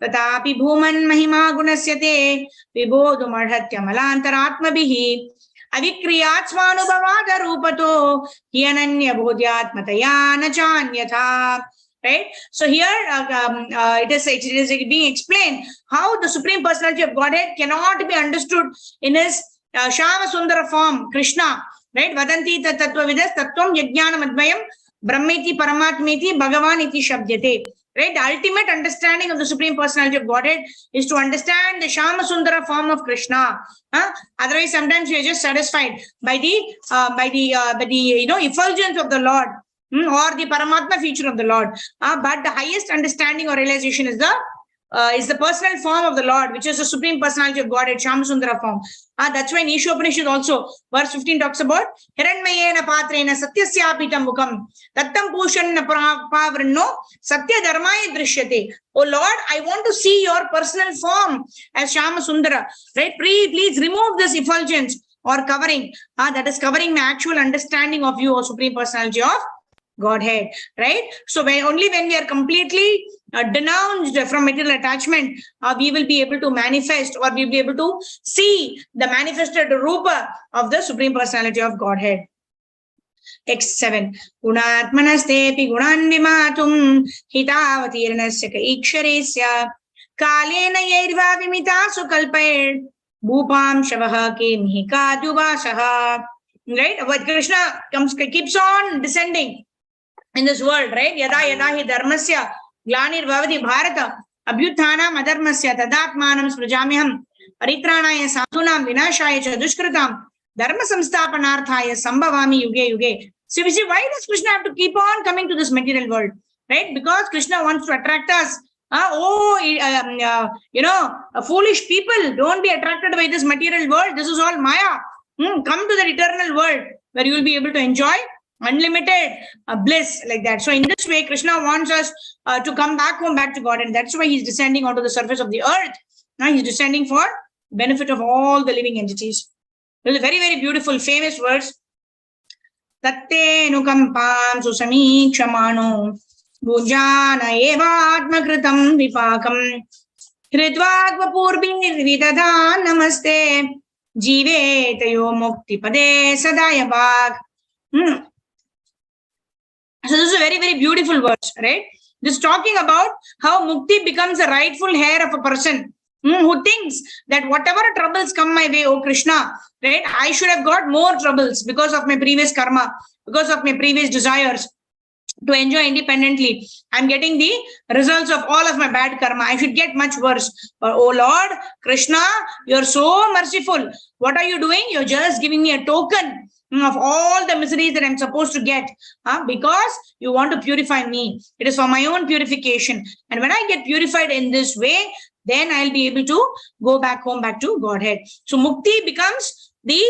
Tatapi bhuman mahima gunasyate vibodhu marhatya malantaratma bihi Avikriyat svanubhavada rupato hyananya bodhyatmataya nachanyatha. Right? So here it is being explained how the Supreme Personality of Godhead cannot be understood in his Shama Sundara form, Krishna. Right? Vadanti tattva vidas tattvam yajnanam advayam brahmeti paramatmeti bhagavan iti shabdyate. Right? The ultimate understanding of the Supreme Personality of Godhead is to understand the Shama Sundara form of Krishna. Otherwise, sometimes we are just satisfied by the effulgence of the Lord. Or the Paramatma feature of the Lord. But the highest understanding or realization is the personal form of the Lord, which is the Supreme Personality of Godhead, Shamasundara form. That's why in Ishopanishad also, verse 15 talks about Hiranmayena Patrena Satyasyapitam Mukam Tattam Pushanna Pavrno Satya Dharmaya Drishyate. Oh Lord, I want to see your personal form as Shamasundara. Right? Please remove this effulgence or covering. That is covering my actual understanding of you, O Supreme Personality of Godhead, right? So only when we are completely denounced from material attachment, we will be able to manifest, or we will be able to see the manifested rupa of the Supreme Personality of Godhead. X7. Gunatmanastepi gunan vimatum hitavatirnasya iksharesya kalena yairva vimita sukalpair bhupam shavaha ke mihika dubashaha. Right? But Krishna keeps on descending in this world, right? Yada yada hi dharmasya glanir bhavati bharata abhyuthanam adharmasya tadatmanam sprajamyaham paritranaya sadhunam vinashaya cha dushkritam dharma samsthapanarthaya sambhavami yuge yuge. So we see, why does Krishna have to keep on coming to this material world? Right? Because Krishna wants to attract us. Foolish people, don't be attracted by this material world. This is all Maya. Come to the eternal world where you will be able to enjoy unlimited bliss, like that. So in this way, Krishna wants us to come back home, back to God, and that's why he's descending onto the surface of the earth. Now he's descending for benefit of all the living entities. There's a very, very beautiful, famous verse. Tatte nukampam susamikshmano bhujana eva atmakritam vipakam hridvagva purbi vidada namaste jive tayo mukti pade sadaya bhag. So this is a very, very beautiful verse, right? This is talking about how mukti becomes the rightful heir of a person who thinks that whatever troubles come my way, oh Krishna, right? I should have got more troubles because of my previous karma, because of my previous desires to enjoy independently. I'm getting the results of all of my bad karma. I should get much worse. But oh Lord, Krishna, you're so merciful. What are you doing? You're just giving me a token of all the miseries that I'm supposed to get, because you want to purify me. It is for my own purification. And when I get purified in this way, then I'll be able to go back home, back to Godhead. So mukti becomes the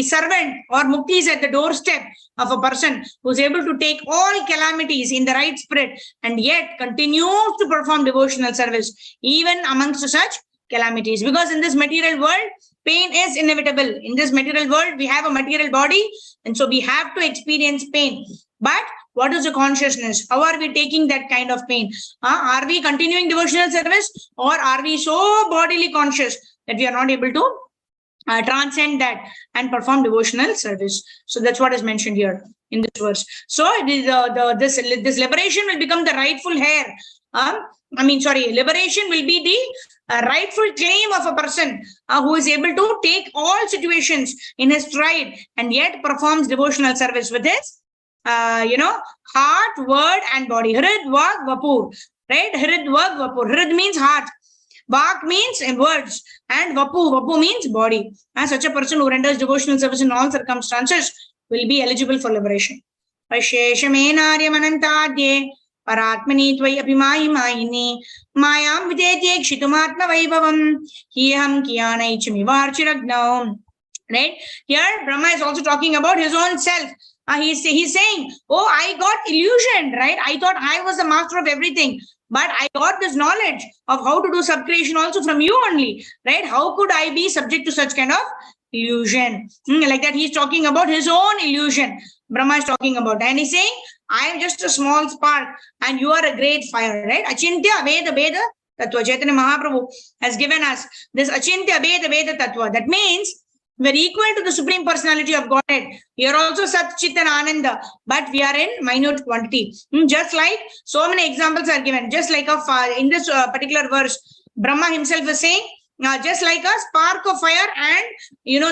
servant, or mukti is at the doorstep of a person who's able to take all calamities in the right spirit and yet continues to perform devotional service even amongst such calamities. Because in this material world, pain is inevitable. In this material world, we have a material body, and so we have to experience pain. But what is the consciousness? How are we taking that kind of pain? Are we continuing devotional service, or are we so bodily conscious that we are not able to transcend that and perform devotional service? So that's what is mentioned here in this verse. So this liberation will become the rightful heir. Liberation will be the rightful claim of a person who is able to take all situations in his stride and yet performs devotional service with his, heart, word, and body. Hrid, vag, vapur. Right? Hrid, vag, vapur. Hrid means heart. Vak means words. And vapu means body. Such a person who renders devotional service in all circumstances will be eligible for liberation. Vasheshamenaryamanantadye Paratmani tvai abhimayi mayini mayam videtye kshitumatma vaibhavam hiyam kiyanaichami varchiragnaum. Right? Here Brahma is also talking about his own self. He's saying, oh, I got illusioned, right? I thought I was the master of everything, but I got this knowledge of how to do subcreation also from you only, right? How could I be subject to such kind of illusion? Like that, he's talking about his own illusion. Brahma is talking about, and he's saying, I am just a small spark and you are a great fire, right? Achintya Veda Veda Tattva. Chaitanya Mahaprabhu has given us this Achintya Veda Veda Tattva. That means We're equal to the Supreme Personality of Godhead. We are also Sat, Chit and Ananda, but we are in minute quantity. Just like so many examples are given, just like in this particular verse, Brahma himself is saying, just like a spark of fire and,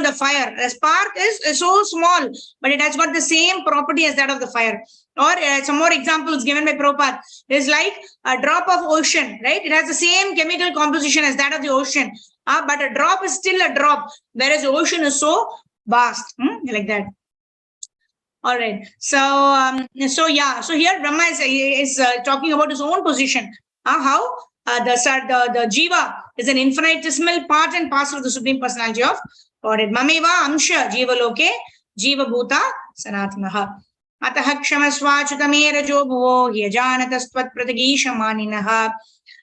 the fire. The spark is so small, but it has got the same property as that of the fire. Or some more examples given by Prabhupada. It's like a drop of ocean, right? It has the same chemical composition as that of the ocean. But a drop is still a drop, whereas the ocean is so vast, like that. All right. So here Brahma is talking about his own position. How the jiva is an infinitesimal part and parcel of the Supreme Personality of Godhead. Mameva amsha jiva loke jiva bhuta sanatanaha. Atah kshamasvachutame rajo bhuvo yajanatastvat pratagisha maninaha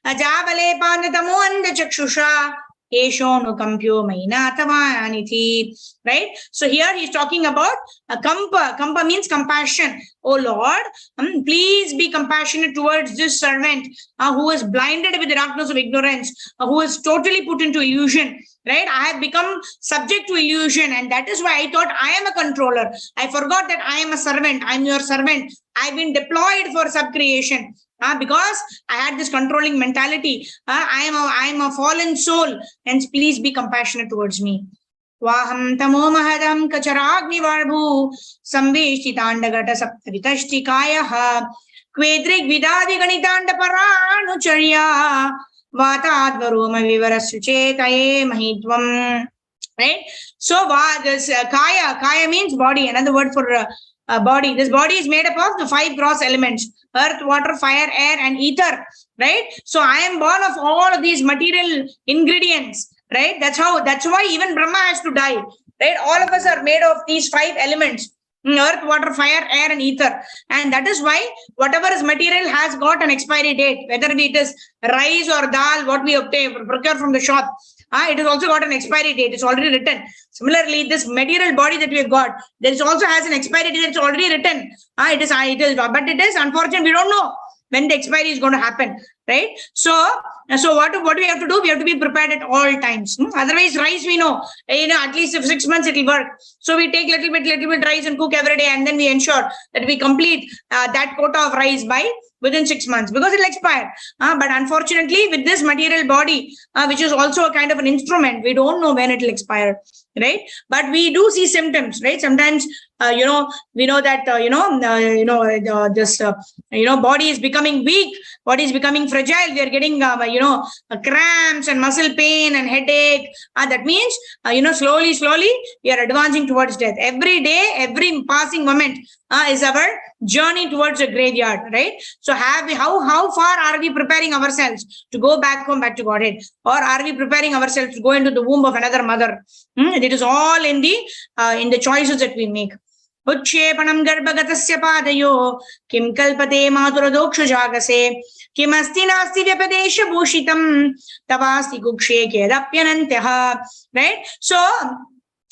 ajavale panditamo anda chakshusha eshono kampyo mainatavanithi. Right? So here he's talking about kampa. Kampa means compassion. Oh Lord, please be compassionate towards this servant who is blinded with the darkness of ignorance, who is totally put into illusion. Right? I have become subject to illusion, and that is why I thought I am a controller. I forgot that I am a servant. I am your servant. I've been deployed for subcreation. Because I had this controlling mentality. I am a fallen soul, hence please be compassionate towards me. Vaham tamo mahadam kacharagni varbhu samveshtitandagata saptavitashtikaya kvedrig vidadi ganitanda paranucharya vatadvaroma vivarasuchetaye mahidvam. Right? So this kaya means body. Another word for body. This body is made up of the 5 gross elements: earth, water, fire, air, and ether. Right? So I am born of all of these material ingredients. Right? That's why even Brahma has to die. Right? All of us are made of these 5 elements: earth, water, fire, air, and ether. And that is why whatever is material has got an expiry date, whether it is rice or dal, what we procure from the shop. It has also got an expiry date. It's already written. Similarly, this material body that we have got, there also has an expiry date. It's already written. But it is unfortunate. We don't know when the expiry is going to happen. Right? So what do we have to do? We have to be prepared at all times. Otherwise, rice we know, at least if 6 months it will work. So we take little bit rice and cook every day, and then we ensure that we complete that quota of rice within 6 months, because it will expire. But unfortunately, with this material body, which is also a kind of an instrument, we don't know when it will expire. Right? But we do see symptoms. Right? Sometimes we know that this body is becoming weak, body is becoming fragile. We are getting cramps and muscle pain and headache. That means slowly we are advancing towards death. Every day, every passing moment is our journey towards a graveyard. Right? So how far are we preparing ourselves to go back home, back to Godhead, or are we preparing ourselves to go into the womb of another mother? It is all in the choices that we make. Utshepanam garbhagatasya padayo kim kalpate maduradoksha jagase kim asti nasti vyapadesha bhushitam tavasti kukshe kedapyanantaha. Right? So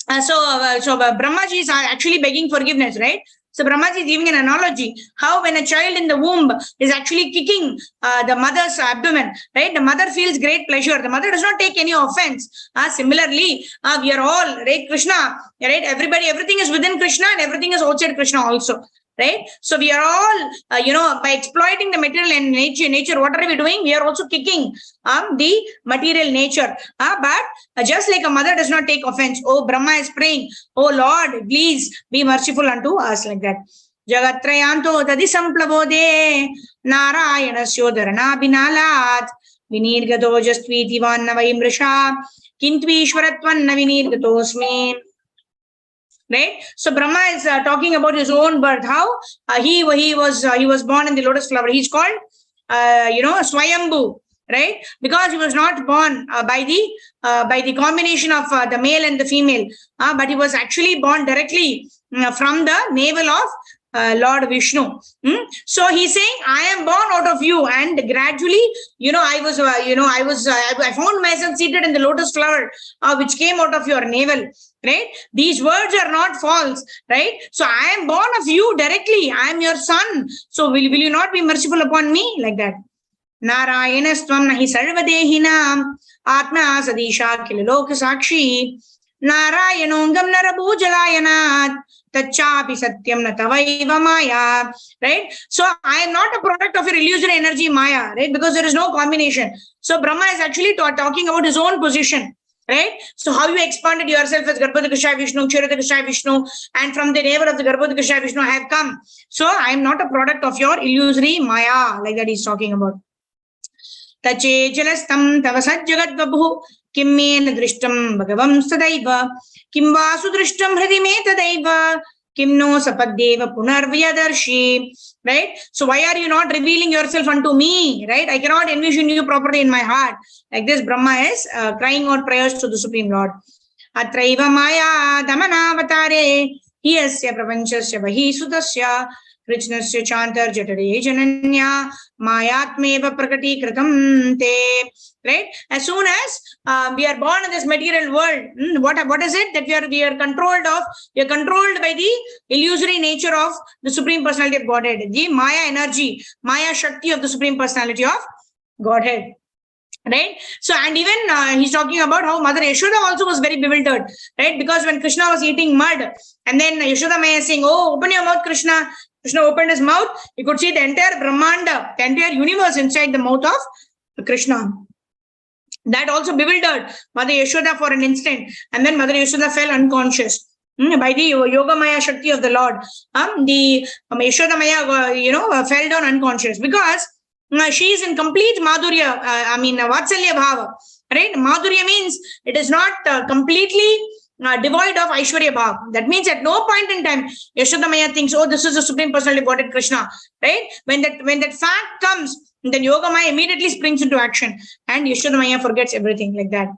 Brahmaji is actually begging forgiveness. Right? So Brahmaji is giving an analogy how when a child in the womb is actually kicking the mother's abdomen, right? The mother feels great pleasure. The mother does not take any offense. Similarly, we are all, right? Krishna, right? Everything is within Krishna and everything is outside Krishna also. Right? So we are all, by exploiting the material and nature, what are we doing? We are also kicking the material nature. But just like a mother does not take offense, oh, Brahma is praying, oh Lord, please be merciful unto us, like that. Jagatrayanto tadi samplabode Narayanasyo dharana vinirgato jastviti vannavai mrisha kintvishwaratvanna vinirgatosmi. Right? So Brahma is talking about his own birth. How he was born in the lotus flower. He's called Swayambhu, right? Because he was not born by the combination of the male and the female, but he was actually born directly from the navel of Lord Vishnu. So he's saying, I am born out of you, and gradually, I found myself seated in the lotus flower, which came out of your navel. Right? These words are not false. Right? So I am born of you directly. I am your son. So will you not be merciful upon me? Like that. Narayanastvam nahi sarvadehinam atma sadisha kilaloka sakshi Narayanongam Narabhujalayanath Tachapi Satyam Natavaiva Maya. Right? So I am not a product of your illusory energy Maya, right? Because there is no combination. So Brahma is actually talking about his own position. Right? So how you expanded yourself as Garbhodakashayi Vishnu, Kshirodakashayi Vishnu, and from the navel of the Garbhodakashayi Vishnu I have come. So I am not a product of your illusory Maya, like that he's talking about. Tache jalastam tavasat jagat vabhu kim men drishtam bhagavam sadaiva kim vasu drishtam hridi me tadaiva kim no sapaddeva punarvyadarshi. Right? So why are you not revealing yourself unto me? Right? I cannot envision you properly in my heart. Like this, Brahma is crying out prayers to the Supreme Lord. Atraiva maya damanavatare hiyasya prapanchasya vahi sudasya krishnasya chantar jatare jananya mayatmeva prakati kritam te. Right? As soon as we are born in this material world, what is it that we are controlled of? We are controlled by the illusory nature of the Supreme Personality of Godhead, the Maya energy, Maya Shakti of the Supreme Personality of Godhead. Right? So, and even he's talking about how Mother Yashoda also was very bewildered, right? Because when Krishna was eating mud, and then Yashoda Maya is saying, "Oh, open your mouth, Krishna." Krishna opened his mouth. You could see the entire Brahmanda, the entire universe inside the mouth of Krishna. That also bewildered Mother Yashoda for an instant, and then Mother Yashoda fell unconscious by the Yoga Maya Shakti of the Lord. The Yashoda Maya, fell down unconscious because she is in complete Madhurya, Vatsalya Bhava. Right? Madhurya means it is not completely devoid of Aishwarya Bhav. That means at no point in time, Yashoda Maya thinks, oh, this is the Supreme Personality of Godhead Krishna. Right? When that fact comes, then Yoga Maya immediately springs into action and Yashoda Maya forgets everything like that.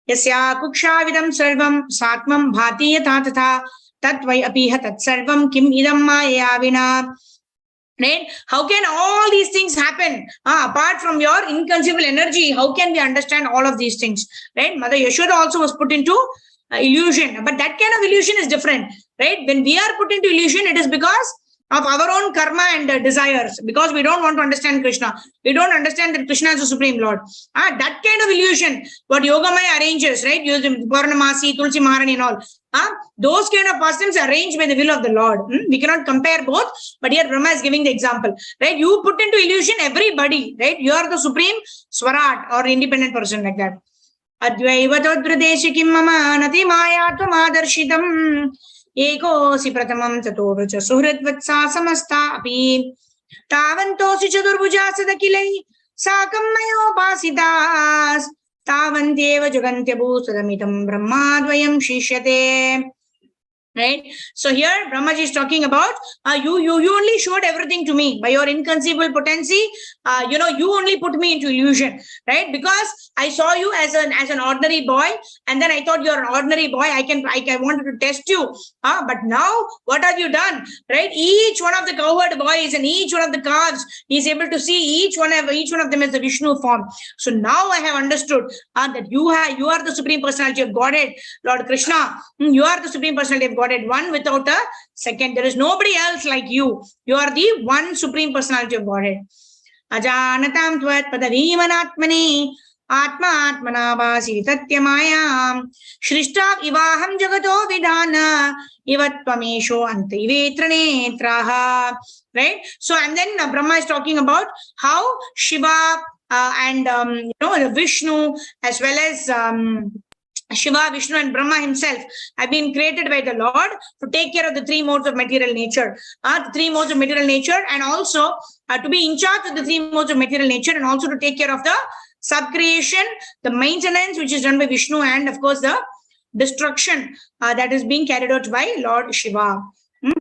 Yasya kuksha vidam sarvam satmam bhati yatha tatha tatvai apiha tat sarvam kim idam maya vina. Right? How can all these things happen? Apart from your inconceivable energy, how can we understand all of these things? Right? Mother Yashoda also was put into illusion, but that kind of illusion is different. Right? When we are put into illusion, it is because of our own karma and desires, because we don't want to understand Krishna. We don't understand that Krishna is the Supreme Lord. That kind of illusion, what Yogamaya arranges, right? Using Purnamasi, Tulsi Maharani and all. Those kind of pastimes are arranged by the will of the Lord. We cannot compare both, but here Brahma is giving the example. Right? You put into illusion everybody, right? You are the Supreme Swarat or independent person like that. Advaivatodradesi kim mama nati maya tvamadarshidam Egosi pratamam tato vraja suhritvatsa samasta api tavantosi chadurbuja sadakilai sakam mayo basidas tavanteva jagantya bhusadamitam brahmadvayam shishyate. Right? So here Brahmaji is talking about you only showed everything to me by your inconceivable potency. You only put me into illusion, right? Because I saw you as an ordinary boy, and then I thought you're an ordinary boy. I wanted to test you. But now what have you done? Right? Each one of the cowherd boys and each one of the calves, he's able to see each one of them as the Vishnu form. So now I have understood that you are the Supreme Personality of Godhead, Lord Krishna. You are the Supreme Personality of Godhead, one without a second. There is nobody else like you. You are the one Supreme Personality of Godhead. Ajanatam tvat padavimanatmani atma atmanavasi tatyamayam shrishta ivaham jagato vidana ivatvamesho antaivetranetraha. Right? So, and then Brahma is talking about how Shiva and Vishnu, as well as Shiva, Vishnu and Brahma himself have been created by the Lord to take care of the three modes of material nature. And also to be in charge of the three modes of material nature, and also to take care of the subcreation, the maintenance which is done by Vishnu, and of course the destruction that is being carried out by Lord Shiva.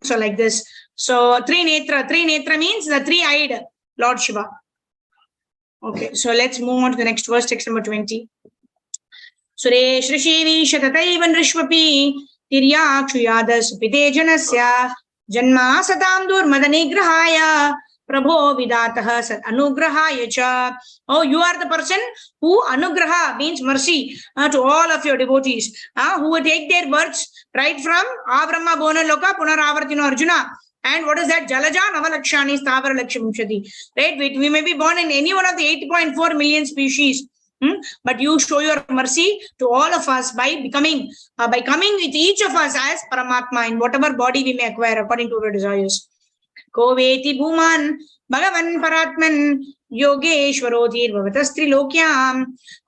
So like this. So Trinetra means the three-eyed Lord Shiva. Okay, so let's move on to the next verse, text number 20. Suresh Rishivi Shatataiva Nrishvapi Tiryakshuyadas Pite Janasya Janma Satam Durmadanigrahaya Prabho Vidataha Sat Anugrahaya Cha. Oh, you are the person who Anugraha means mercy to all of your devotees who will take their births right from Avrama Bona Loka Punaravartino Arjuna. And what is that? Jalaja Navalakshani Stavara Lakshmimshati. Right? We may be born in any one of the 8.4 million species. But you show your mercy to all of us by coming with each of us as Paramatma in whatever body we may acquire according to our desires. Koveti Bhuman Bhagavan Paratman Yogeshwarodhir Bhavatastri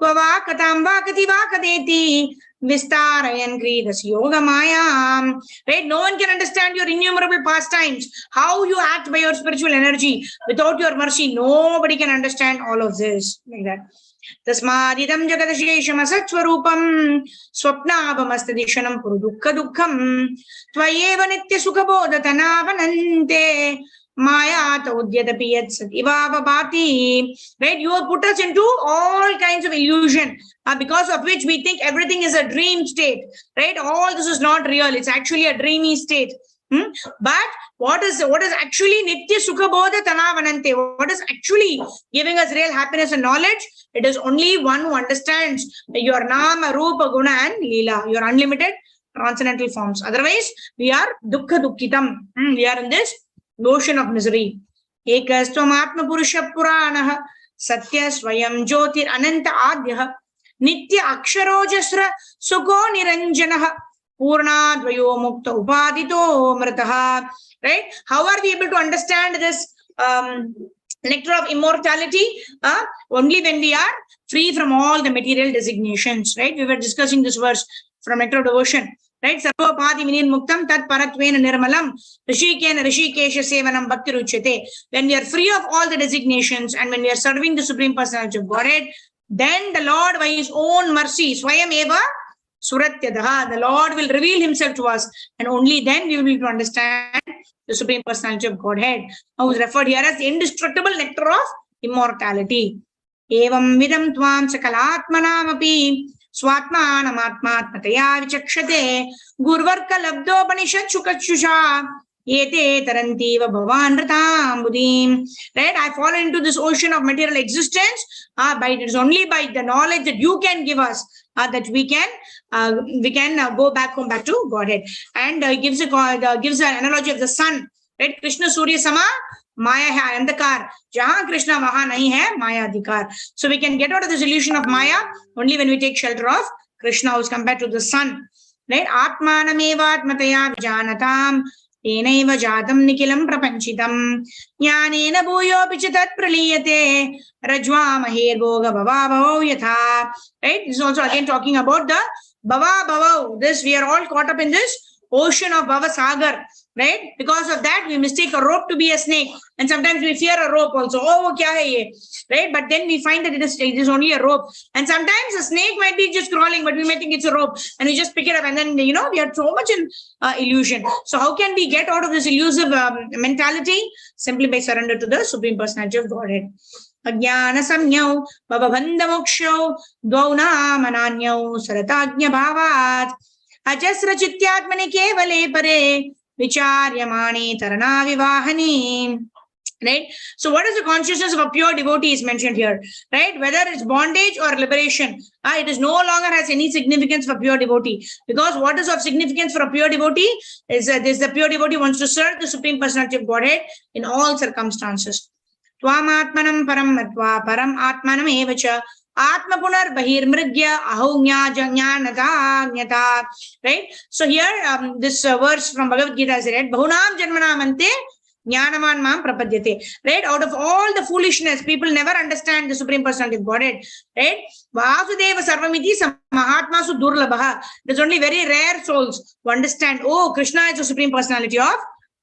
Kvava Katam Vakati Vakadeti Vistarayan Kridas Yoga Maya. Right? No one can understand your innumerable pastimes, how you act by your spiritual energy. Without your mercy, nobody can understand all of this. Like that. Tasmadidam Jagadashesham Asatwarupam Swapnabhamastadishanam Puru Dukha Dukham Tvayeva Nitya Sukhabodha Tanavanante Maya Taudyadapi Yat Sativava Bhati. Right? You have put us into all kinds of illusion, because of which we think everything is a dream state. Right? All this is not real. It's actually a dreamy state. But what is actually Nitya Sukhabodha Tanavanante? What is actually giving us real happiness and knowledge? It is only one who understands your Nama, Rupa, Guna and Leela, your unlimited transcendental forms. Otherwise, we are Dukkha Dukkitam. We are in this notion of misery. Ekastvam Atma Purusha Puranaha Satya Swayam Jyotir Ananta Adhyaha Nitya Aksharojasra Sukho Niranjanaha Purna Dvayo Mukta Upadito Mrataha. Right? How are we able to understand this nectar of immortality? Only when we are free from all the material designations. Right? We were discussing this verse from Nectar of Devotion. Right? Sarva Padi Minin Muktam Tat Paratvena Nirmalam Rishikena Rishikesha Sevanam Bhakti Ruchyate. When we are free of all the designations and when we are serving the Supreme Personality of Godhead, then the Lord by His own mercy, Swayam Eva Suratyadaha, the Lord will reveal Himself to us, and only then we will be able to understand the Supreme Personality of Godhead, who is referred here as the indestructible nectar of immortality. Evam vidam tvam sakalatmanamapi swatmanamaatmatmataya vichakshate gurvarka labdopanishad shukachusha yete tarantiva bhavanratambudim. Right? I fall into this ocean of material existence, but it is only by the knowledge that you can give us that we can go back to Godhead. And gives an analogy of the sun. Right? Krishna Surya Sama Maya hai andhakar. Jahan Krishna wahan nahi hai Maya adhikar. So we can get out of this illusion of Maya only when we take shelter of Krishna, who is compared to the sun. Right? Atmanameva atmataya vijanatam Enaiva jatam nikilam prapanchitam Jnanena bhuyo pichatat praliyate Rajva maher boga bhava bhavo yatha. Right? This is also again talking about the bhava bhavo. This, we are all caught up in this ocean of Bhava Sagar. Right? Because of that, we mistake a rope to be a snake. And sometimes we fear a rope also. Oh, kya hai ye? Right? But then we find that it is only a rope. And sometimes a snake might be just crawling, but we may think it's a rope. And we just pick it up. And then, we are so much in illusion. So how can we get out of this elusive mentality? Simply by surrender to the Supreme Personality of Godhead. Ajnana samyau bhavabandha mokshau dvauna mananyau saratagnya bhavat ajasra chityatmani kevale pare vicharyamani tarana vivahani. Right? So what is the consciousness of a pure devotee is mentioned here. Right? Whether it's bondage or liberation, it is no longer has any significance for pure devotee. Because what is of significance for a pure devotee is the pure devotee wants to serve the Supreme Personality of Godhead in all circumstances. Tvam atmanam param matva param atmanam evacha atma punar bahir mridya ahognya jnanata jnata. Right? So here this verse from Bhagavad Gita is read, bahunam janmanamante jnanaman mam prapadyate. Right? Out of all the foolishness, people never understand the Supreme Personality of Godhead. Right? Vasudeva sarvamiti mahatmasu durlabha. There's only very rare souls who understand, oh, Krishna is the Supreme Personality of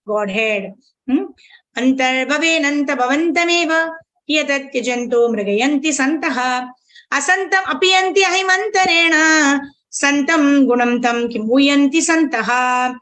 Godhead. Antarbhavenanta bhavantameva yatatyajanto mrigayanti santaha asantam apiyanti ahimantarena santam gunam tam kimuyanti santaha.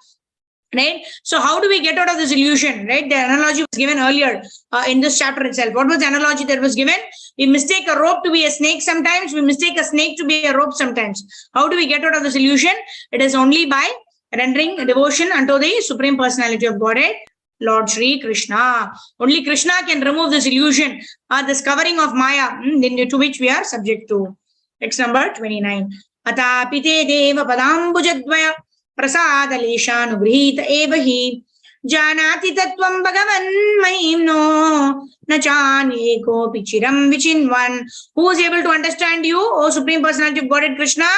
Right? So how do we get out of this illusion? Right? The analogy was given earlier in this chapter itself. What was the analogy that was given? We mistake a rope to be a snake sometimes. We mistake a snake to be a rope sometimes. How do we get out of this illusion? It is only by rendering devotion unto the Supreme Personality of Godhead, Lord Shri Krishna. Only Krishna can remove this illusion, this covering of Maya, to which we are subject to. Text number 29. Atapite deva padambujadvaya prasada leshanugrihita evahi Janati Tattvam Bhagavan Mahimno Nachani Kopi Chiram Vichinvan. Who is able to understand you, O Supreme Personality of Godhead Krishna?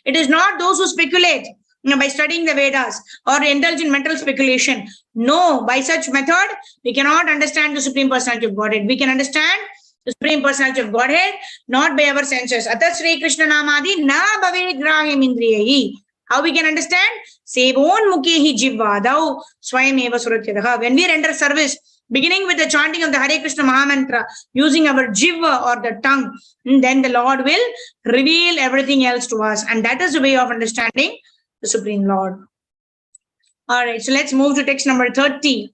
It is not those who speculate by studying the Vedas or indulge in mental speculation. No, by such method, we cannot understand the Supreme Personality of Godhead. We can understand the Supreme Personality of Godhead not by our senses. Atas Sri Krishna Namadi na bhave grahim indriyahi. How we can understand? Sevon mukhehi jivvadau swayam eva suratyadaha. When we render service, beginning with the chanting of the Hare Krishna Mahamantra, using our jiva or the tongue, then the Lord will reveal everything else to us. And that is the way of understanding the Supreme Lord. All right, so let's move to text number 30.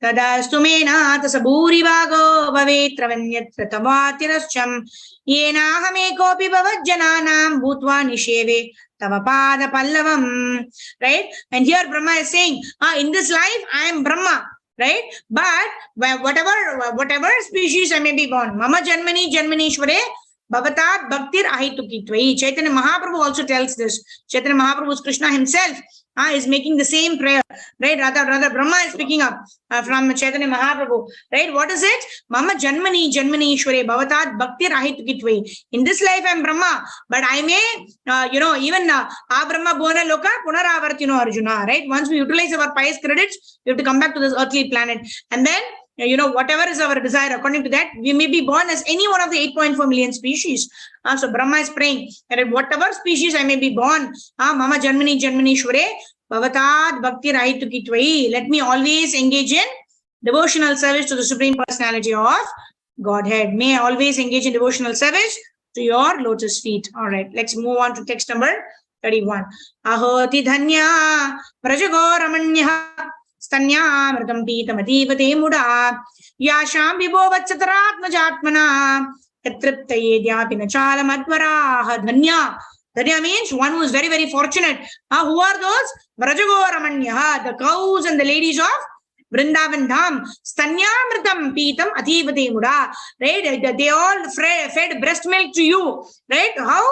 Tadastumena tasaburi vago bhavetra vanyatra tavatirasham yenahamekopi bhavajjananam bhutva nisheve tavapada pallavam. Right? And here Brahma is saying, in this life I am Brahma. Right? But whatever species I may be born, Mama Janmani Janmanishware Bhavatat Bhaktir Ahitukitvayi. Chaitanya Mahaprabhu also tells this. Chaitanya Mahaprabhu's Krishna himself is making the same prayer, right? Rather Brahma is picking up from Chaitanya Mahaprabhu, right? What is it? Mama Janmani Janmanishware Bhavatat Bhaktir Ahitukitvayi. In this life I am Brahma, but I may, even Abrahma Bona Loka Punaravartino Arjuna, right? Once we utilize our pious credits, we have to come back to this earthly planet. And then whatever is our desire, according to that, we may be born as any one of the 8.4 million species. So Brahma is praying that whatever species I may be born, Mama Janmani Janmanishware, Bhavatat Bhakti Rahitukitvayi. Let me always engage in devotional service to the Supreme Personality of Godhead. May I always engage in devotional service to your lotus feet. All right, let's move on to text number 31. Ahoti Dhanya Prajagoramanya Stanyamritam Pitamati Muda Yasham Vibo Vatsaratmajatmana Katriptaye Dyapinachala Madvaraha Dhanya. Dhanya means one who is very, very fortunate. Who are those? Vrajagoramanya, the cows and the ladies of Vrindavan Dham. Stanyamritam Pitam Adhivate Muda. Right? They all fed breast milk to you. Right? How?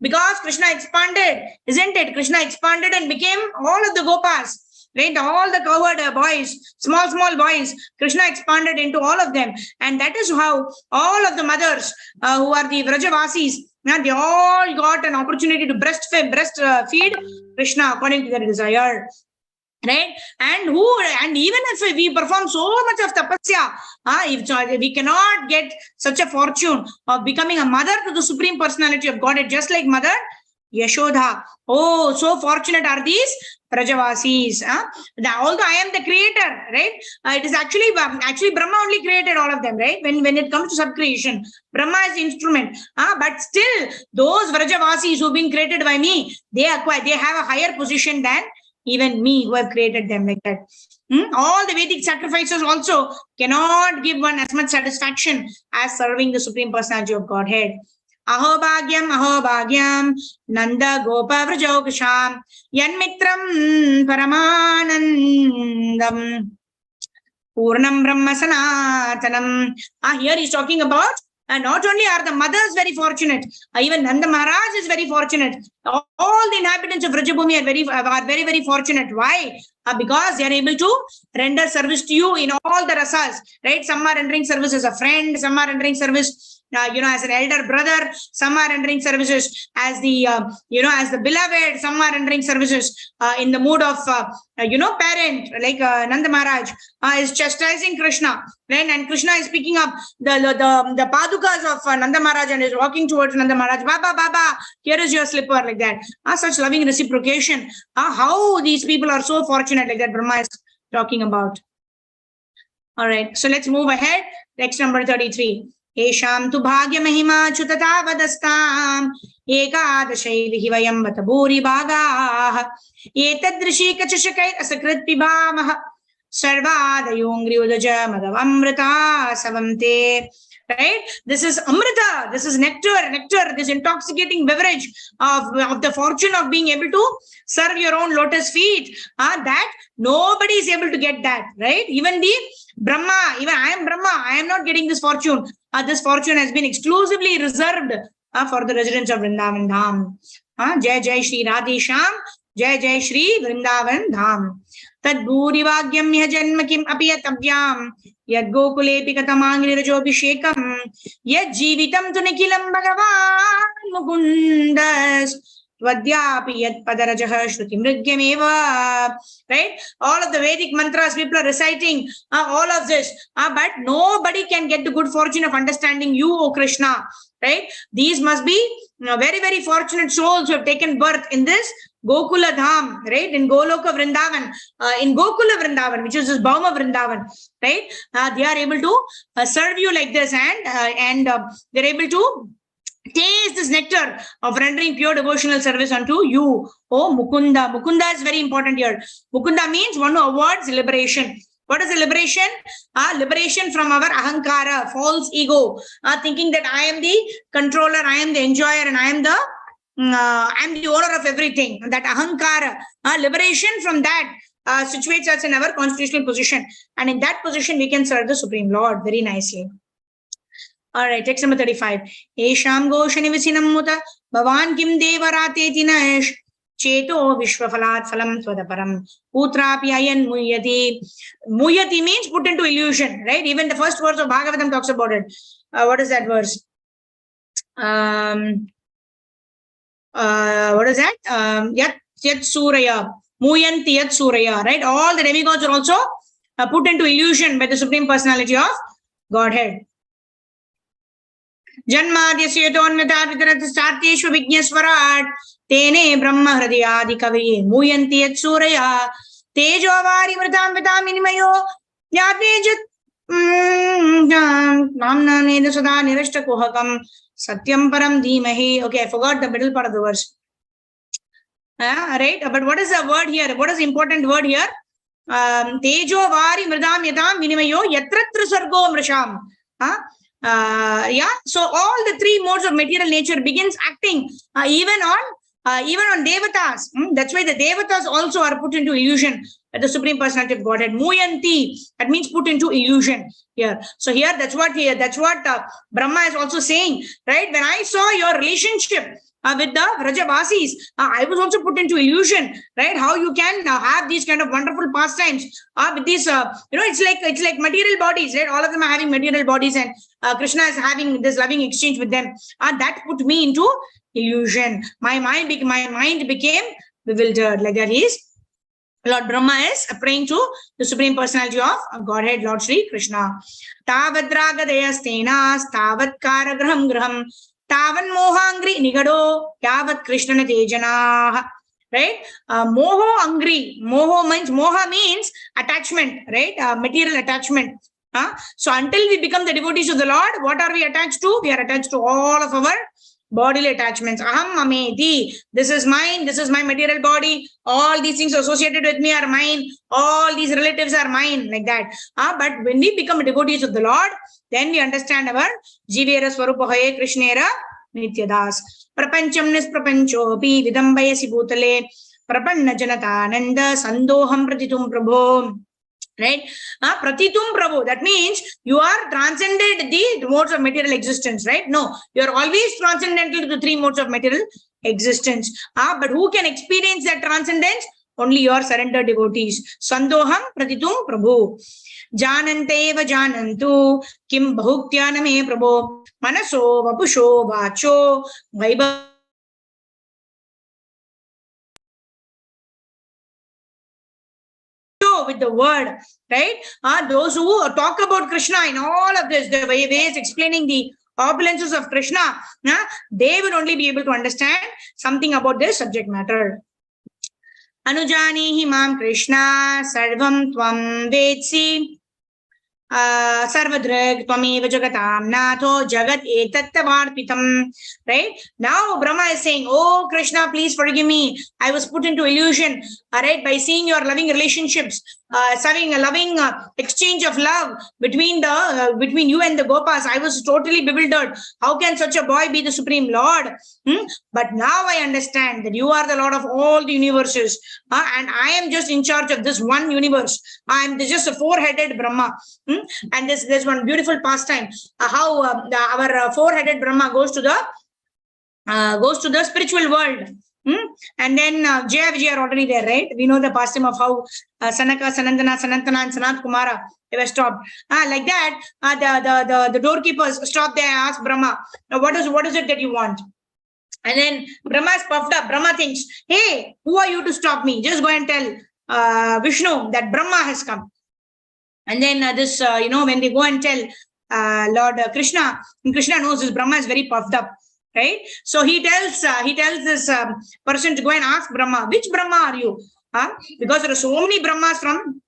Because Krishna expanded, isn't it? Krishna expanded and became all of the Gopas. Right, all the covered boys, small boys, Krishna expanded into all of them. And that is how all of the mothers who are the Vrajavasis, they all got an opportunity to breastfeed Krishna according to their desire. Right? And even if we perform so much of tapasya, if we cannot get such a fortune of becoming a mother to the Supreme Personality of Godhead, just like Mother Yashoda. Oh, so fortunate are these Prajavasis. Although I am the creator, right? It is actually Brahma only created all of them, right? When it comes to subcreation, Brahma is the instrument. But still, those Vrajavasis who've been created by me, they have a higher position than even me who have created them like that. All the Vedic sacrifices also cannot give one as much satisfaction as serving the Supreme Personality of Godhead. Aho bhagyam Nanda Gopa Vrajokasham Yanmitram Paramanandam Purnam Brahma Sanatanam. Here he's talking about not only are the mothers very fortunate, even Nanda Maharaj is very fortunate. All the inhabitants of Vrajabhumi are very, very fortunate. Why? Because they are able to render service to you in all the rasas, right? Some are rendering service as a friend, some are rendering service as an elder brother, some are rendering services as the as the beloved, some are rendering services in the mood of parent, like Nanda Maharaj is chastising Krishna, right? And Krishna is picking up the padukas of Nanda Maharaj and is walking towards Nanda Maharaj. Baba, here is your slipper, like that. Such loving reciprocation. How these people are so fortunate, like that Brahma is talking about. All right, so let's move ahead. Text number 33. Esham tu bhagya mahima chutatavadastam ekadashaivihi vayam vataburi bhagah etadrishi kachashakai asakrit pibamah sarvadayongri udaja madavamrita savamte. Right? This is amrita, this is nectar, this intoxicating beverage of the fortune of being able to serve your own lotus feet. That nobody is able to get that, right? Even the Brahma, even I am Brahma, I am not getting this fortune. This fortune has been exclusively reserved for the residents of Vrindavan Dham. Jai Jai Shri Radhe Shyam, Jai Jai Shri Vrindavan Dham. Tad Bhurivagyam Yah Janma Kim Api Yat Avyam Yad Gokulepi Katamangri Rajobhishekam Yad Jeevitam Tu Nikilam Bhagavan Mukundas Vadyapi Yat Padarajah Shruti Mrigyameva. Right? All of the Vedic mantras people are reciting, all of this, but nobody can get the good fortune of understanding you, O Krishna. Right? These must be very, very fortunate souls who have taken birth in this Gokula Dham, right? In Goloka Vrindavan, in Gokula Vrindavan, which is this Bhauma Vrindavan, right? They are able to serve you like this, and they're able to taste this nectar of rendering pure devotional service unto you, O Mukunda. Mukunda is very important here. Mukunda means one who awards liberation. What is the liberation? Liberation from our ahankara, false ego, thinking that I am the controller, I am the enjoyer, and I am the owner of everything. That ahankara, liberation from that situates us in our constitutional position. And in that position, we can serve the Supreme Lord very nicely. All right, text number 35. Esham goshani visinam muta bhavan kim devarate tinash cheto vishwafalat phalam tvadaparam putrapi ayan muyati. Muyati means put into illusion, right? Even the first verse of Bhagavatam talks about it. What is that verse? What is that? Yat suraya. Muyanti yat suraya, right? All the demigods are also put into illusion by the Supreme Personality of Godhead. Janmadhyasya yatonnata vitarastarteshva vignaswarat tene brahma hridayadi kavi muyanti yat suraya tejo avari mritam vitam inimayo yatejat namna neda sada nirashta kuhakam satyam param dhimahi. Okay, I forgot the middle part of the verse. Right, but what is the word here? What is the important word here? Tejo avari mridam yatam vinimayo yatratra sargo mrisham. So all the three modes of material nature begins acting even on devatas. That's why the devatas also are put into illusion at the Supreme Personality of Godhead. Muyanti, that means put into illusion here. So here, that's what Brahma is also saying, right? When I saw your relationship with the Vrajavasis, I was also put into illusion, right? How you can have these kind of wonderful pastimes with these, it's like material bodies, right? All of them are having material bodies, and Krishna is having this loving exchange with them. That put me into illusion. My mind became bewildered. Like that is Lord Brahma is praying to the Supreme Personality of Godhead, Lord Sri Krishna. Tavadragadayastena stavat karagraham graham tavan mohangri nigado yavat krishnana tejana. Right? Moho angri. Moha means attachment, right? Material attachment. So until we become the devotees of the Lord, what are we attached to? We are attached to all of our bodily attachments. Aham ameti. This is mine. This is my material body. All these things associated with me are mine. All these relatives are mine. Like that. But when we become devotees of the Lord, then we understand our Jivera Swarupahaye Krishnera Nityadas. Prapancham nisprapanchopi vidambayasi bhutale prapanna janatananda sandoham pratitum prabho. Right? Pratitum Prabhu. That means you are transcended the modes of material existence, right? No, you are always transcendental to the three modes of material existence. But who can experience that transcendence? Only your surrendered devotees. Sandoham Pratitum Prabhu. Jananteva janantu kim bhukyaname Prabhu. Manaso vapusho vacho vaibha. With the word, right? Those who talk about Krishna in all of this, the ways explaining the opulences of Krishna, they will only be able to understand something about this subject matter. Anujanihi mam Krishna sarvam tvam vedsi Sarvadrag Twameva Jagatam Natho Jagat Etattavarpitam. Right? Now Brahma is saying, oh Krishna, please forgive me. I was put into illusion, right, by seeing your loving relationships, having a loving exchange of love between you and the Gopas. I was totally bewildered. How can such a boy be the Supreme Lord? But now I understand that you are the Lord of all the universes, and I am just in charge of this one universe. I am just a four-headed Brahma. And there's one beautiful pastime, how our four-headed Brahma goes to the spiritual world, And then Jaya Vijay are already there, right? We know the pastime of how Sanaka, Sanandana, Sanantana, and Sanat Kumara, they were stopped. Like that, the doorkeepers stopped there and asked Brahma, now what is it that you want? And then Brahma is puffed up. Brahma thinks, hey, who are you to stop me? Just go and tell Vishnu that Brahma has come. And then when they go and tell Lord Krishna, and Krishna knows this Brahma is very puffed up, right? So he tells this person to go and ask Brahma, which Brahma are you? Because there are so many Brahmas from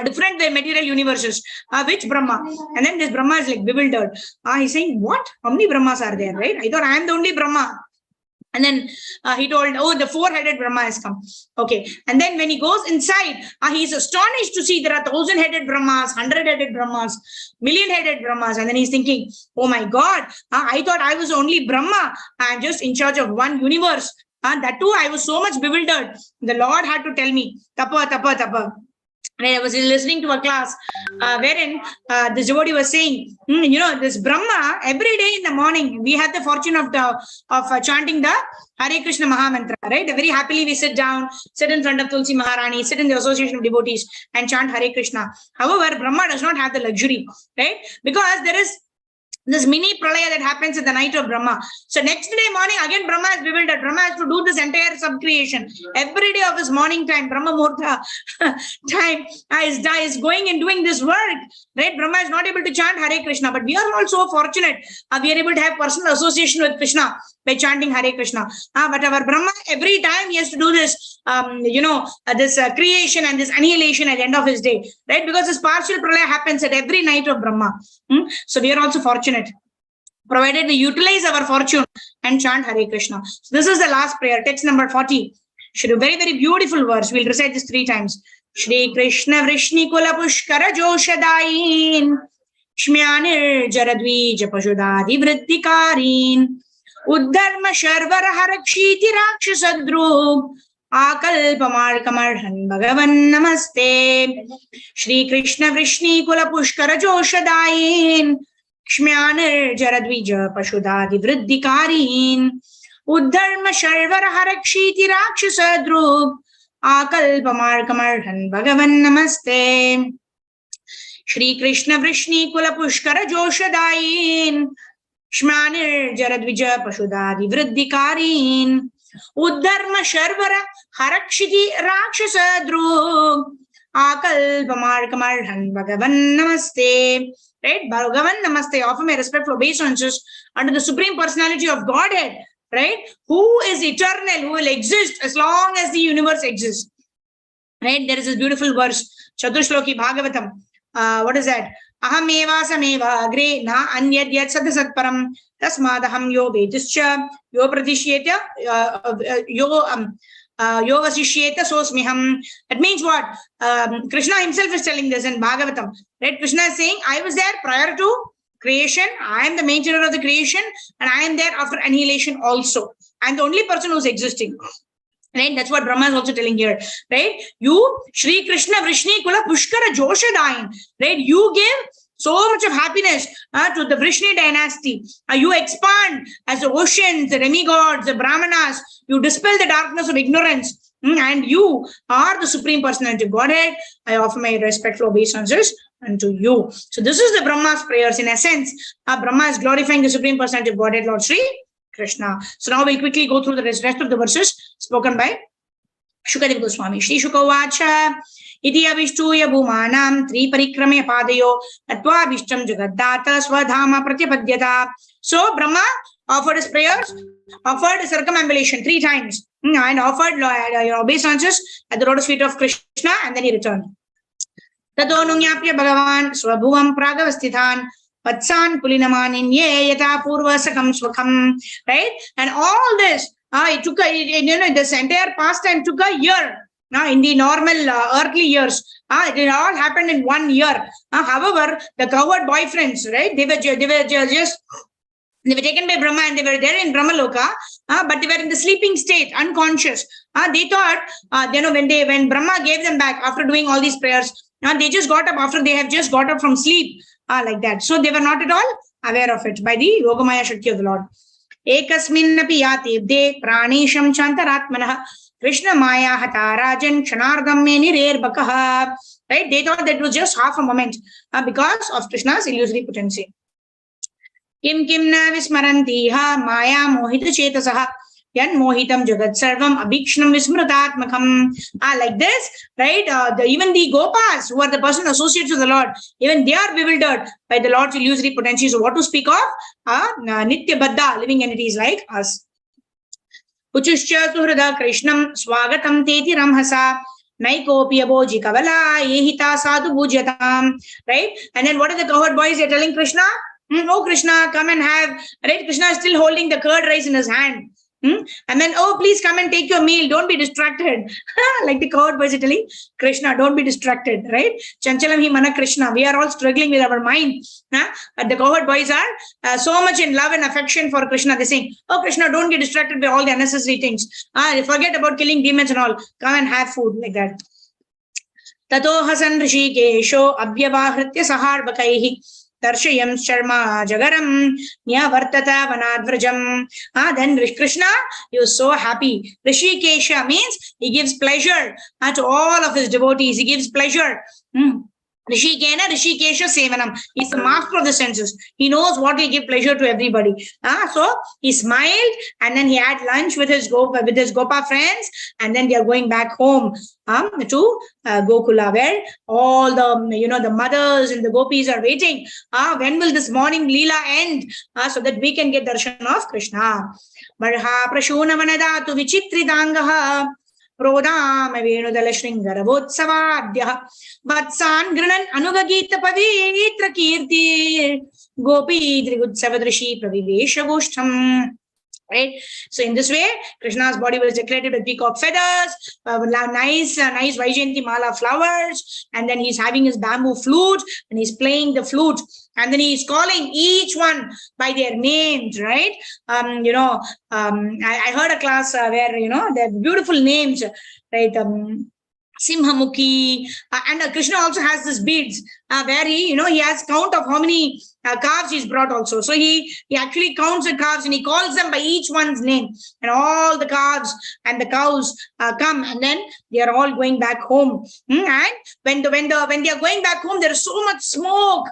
different material universes. Which Brahma? And then this Brahma is like bewildered. He's saying, what? How many Brahmas are there, right? I thought I am the only Brahma. And then he told, oh, the four-headed Brahma has come. Okay. And then when he goes inside, he's astonished to see there are 1,000-headed Brahmas, 100-headed Brahmas, million-headed Brahmas. And then he's thinking, oh my God, I thought I was only Brahma. I'm just in charge of one universe. That too, I was so much bewildered. The Lord had to tell me, tapa, tapa, tapa. And I was listening to a class wherein this devotee was saying, this Brahma, every day in the morning, we had the fortune of chanting the Hare Krishna Mahamantra, right? Very happily we sit down, sit in front of Tulsi Maharani, sit in the association of devotees and chant Hare Krishna. However, Brahma does not have the luxury, right? Because there is this mini pralaya that happens in the night of Brahma. So next day morning, again Brahma is bewildered. Brahma has to do this entire subcreation. Every day of his morning time, Brahma Murtha time is going and doing this work. Right? Brahma is not able to chant Hare Krishna. But we are also fortunate. We are able to have personal association with Krishna by chanting Hare Krishna. But our Brahma, every time he has to do this, this creation and this annihilation at the end of his day. Right? Because this partial pralaya happens at every night of Brahma. So we are also fortunate, provided we utilize our fortune and chant Hare Krishna. So this is the last prayer, text number 40. Very, very beautiful verse. We'll recite this 3 times. Shri Krishna Vrishni Kula Pushkara Joshadayin Shmyanir Jaradvij Pashudadi Vriddikarin Uddharma Sharvara Harakshiti Rakshasadrub Akalpamarkamarhan Bhagavan Namaste. Shri Krishna Vrishni Kula Pushkara Joshadayin Shmyanir Jaradvija Pashudadi Vriddikarin Uddharma Sharvara Harakshiti Rakshasadrub Akalpamarkamarhan Bhagavan Namaste. Shri Krishna Vrishni Kula Pushkara Joshadayin Shmyanir Jaradvija Pashudadi Vriddikarin Uddharma Sharvara Harakshiti Rakshasadrub Akalpamarkamarhan Bhagavan Namaste. Right? Bhagavan Namaste. Offer my respectful obeisances unto the Supreme Personality of Godhead, right? Who is eternal, who will exist as long as the universe exists. Right? There is this beautiful verse, Chatushloki Bhagavatam. What is that? Aham eva sameva agre na anyad yat sadasatparam tasmadaham yo vedischa yo pratishyeta yo vasishyeta sosmiham. That means what? Krishna himself is telling this in Bhagavatam. Right? Krishna is saying, I was there prior to creation. I am the maintainer of the creation and I am there after annihilation also. I am the only person who is existing. Right? That's what Brahma is also telling here. Right? You, Shri Krishna Vrishni Kula Pushkara Joshadayin. Right? You give so much of happiness to the Vrishni dynasty. You expand as the oceans, the demigods, the Brahmanas. You dispel the darkness of ignorance. And you are the Supreme Personality of Godhead. I offer my respectful obeisances unto you. So this is the Brahma's prayers. In essence, Brahma is glorifying the Supreme Personality of Godhead, Lord Sri Krishna. So now we'll quickly go through the rest of the verses spoken by Shukadeva Goswami. Shri Shukavacha Iti Avishtuya Bhumanam Tri Parikrame Padayo Atva Vishtam Jagaddata Swadhama Pratyapadyata. So Brahma offered his prayers, offered a circumambulation 3 times, and offered obeisances at the lotus feet of Krishna, and then he returned. Tato Nungyapya Bhagavan Swabhuvam Pragavastithan Vatsan Pulinamanin Ye Yata Purva Sakam Swakam. Right? And all this, it took this entire pastime took a year. In the normal earthly years, it all happened in 1 year. However, the coward boyfriends, right? They were taken by Brahma and they were there in Brahmaloka, but they were in the sleeping state, unconscious. They thought, when Brahma gave them back after doing all these prayers, they just got up after they have just got up from sleep, like that. So they were not at all aware of it by the Yogamaya Shakti of the Lord. ekasminnapi yatibde pranisham chantaratmanah Krishna Maya Hata Rajan Kshanardam Nirairbakaha. Right? They thought that was just half a moment because of Krishna's illusory potency. Kim Kim Na Vismarantiha Maya Mohita Chetasaha Yan Mohitam Jagat Sarvam Abhikshnam Vismratatmakam. Like this, right? Even the Gopas, who are the person associated with the Lord, even they are bewildered by the Lord's illusory potency. So, what to speak of? Nitya Baddha, living entities like us. Uchishya Suhrada Krishnam Swagatam Teti Ramhasa Naikopi Aboji Kavala Yehita Sadhu Bhujatam. Right? And then what are the cowherd boys? They're telling Krishna, oh Krishna, come and have. Right? Krishna is still holding the curd rice in his hand. And then, oh, please come and take your meal. Don't be distracted. Like the cowherd boys are telling Krishna, don't be distracted, right? Chanchalam hi mana Krishna. We are all struggling with our mind. But the cowherd boys are so much in love and affection for Krishna. They're saying, oh, Krishna, don't get distracted by all the unnecessary things. Forget about killing demons and all. Come and have food, like that. Tato hasan rishikesho abhyavahritya saharbakaihi. Darshayam Sharma Jagaram Nyavartata Vanadvrajam. Then Krishna, he was so happy. Rishikesha means he gives pleasure to all of his devotees. He gives pleasure. Rishikena, Rishikesha Sevanam. He's the master of the senses. He knows what will give pleasure to everybody. So he smiled and then he had lunch with his Gopa friends, and then they are going back home to Gokula, where all the mothers and the gopis are waiting. When will this morning Leela end? So that we can get darshan of Krishna. Marha Prashuna Manadatu Vichitridangaha. Prodam Venudala Shringaravotsavadya Vatsan Granan Anugagita Pavitra Kirti Gopi Drigutsavadrishi Pravivesha Goshtam. Right? So in this way, Krishna's body was decorated with peacock feathers, nice Vaijayanti mala flowers, and then he's having his bamboo flute and he's playing the flute, and then he's calling each one by their names, right? I heard a class where they're beautiful names, right? Simhamukhi, and Krishna also has these beads where he has count of how many calves he's brought also. So he actually counts the calves and he calls them by each one's name, and all the calves and the cows come, and then they are all going back home. And when they are going back home, there is so much smoke,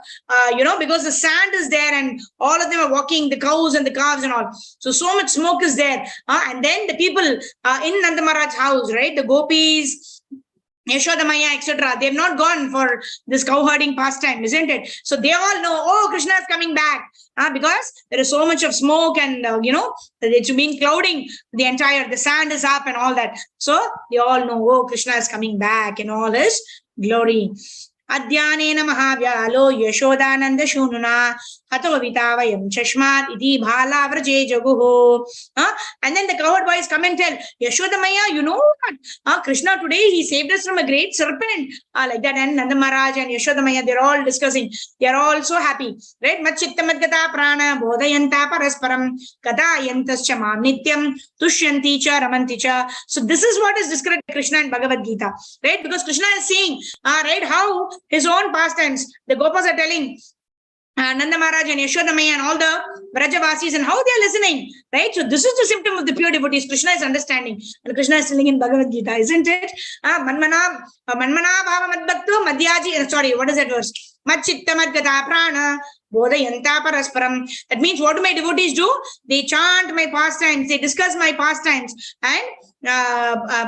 because the sand is there and all of them are walking, the cows and the calves and all. So much smoke is there. And then the people in Nanda Maharaj's house, right? The gopis, Yashoda Maya, etc. They have not gone for this cow herding pastime, isn't it? So they all know, oh, Krishna is coming back, because there is so much of smoke and, it's been clouding the sand is up and all that. So they all know, oh, Krishna is coming back in all his glory. Adhyanena Mahavyalo Yashodananda Shununa Hato Vitavayam Chashmat Iti Bhala Vraje Jaguho. And then the cowherd boys come and tell Yashoda Maya, you know what? Krishna today, he saved us from a great serpent. Like that. And Nanda Maharaj and Yashoda Maya, they're all discussing. They're all so happy. Right? Machittamadgata Prana Bodhayanta Parasparam Kata Yantascha Mam Nityam Tushyanti Cha Ramanti Cha. So this is what is described by Krishna in Bhagavad Gita. Right? Because Krishna is saying, right, how his own pastimes, the Gopas are telling Nanda Maharaj and Yashoda Maya and all the Vrajavasis and how they are listening, right? So this is the symptom of the pure devotees. Krishna is understanding, and Krishna is telling in Bhagavad Gita, isn't it? Manmana bhava madbhakto madhyaji. Sorry, what is that verse? Machitta madgata prana bodhayanta parasparam. That means, what do my devotees do? They chant my pastimes, they discuss my pastimes, and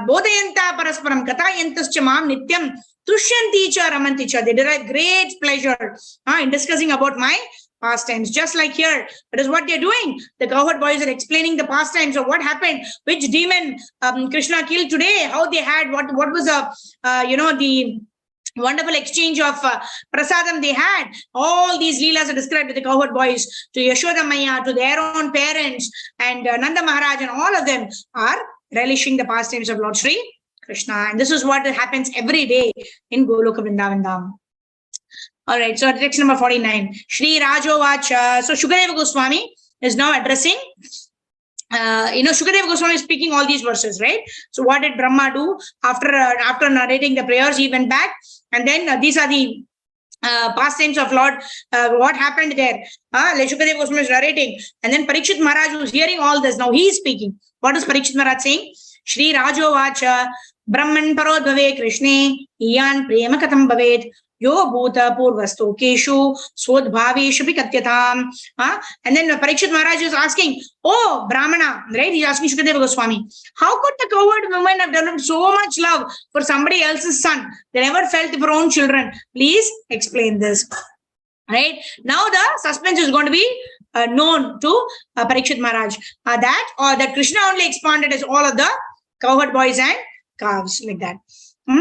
bodhayanta parasparam kata yantascha mam nityam tushyanti cha ramanti cha. They derive great pleasure in discussing about my pastimes. Just like here, that is what they're doing. The cowherd boys are explaining the pastimes of what happened, which demon Krishna killed today, how they had, what was the wonderful exchange of prasadam they had. All these leelas are described to the cowherd boys, to Yashoda Maya, to their own parents, and Nanda Maharaj, and all of them are relishing the pastimes of Lord Sri Krishna. And this is what happens every day in Goloka Vrindavan Dham. All right, so text number 49. Shri Rajo Vacha. So Shukadeva Goswami is now addressing, Shukadeva Goswami is speaking all these verses, right? So what did Brahma do? After narrating the prayers, he went back, and then these are the pastimes of Lord, what happened there. Shukadeva Goswami is narrating. And then Parikshit Maharaj was hearing all this. Now he is speaking. What is Parikshit Maharaj saying? Shri Rajo Vacha, Brahman Parodhave Krishne, Iyan Prema Katam Bhavet, Yo Bhuta Purvasto Keshu, Swadbhaveshu Pikatyatam. And then Parikshit Maharaj is asking, oh, Brahmana, right? He's asking Shukadeva Goswami, how could the coward woman have done so much love for somebody else's son? They never felt for her own children. Please explain this. Right? Now the suspense is going to be known to Parikshit Maharaj. That Krishna only expanded as all of the cowherd boys and calves, like that.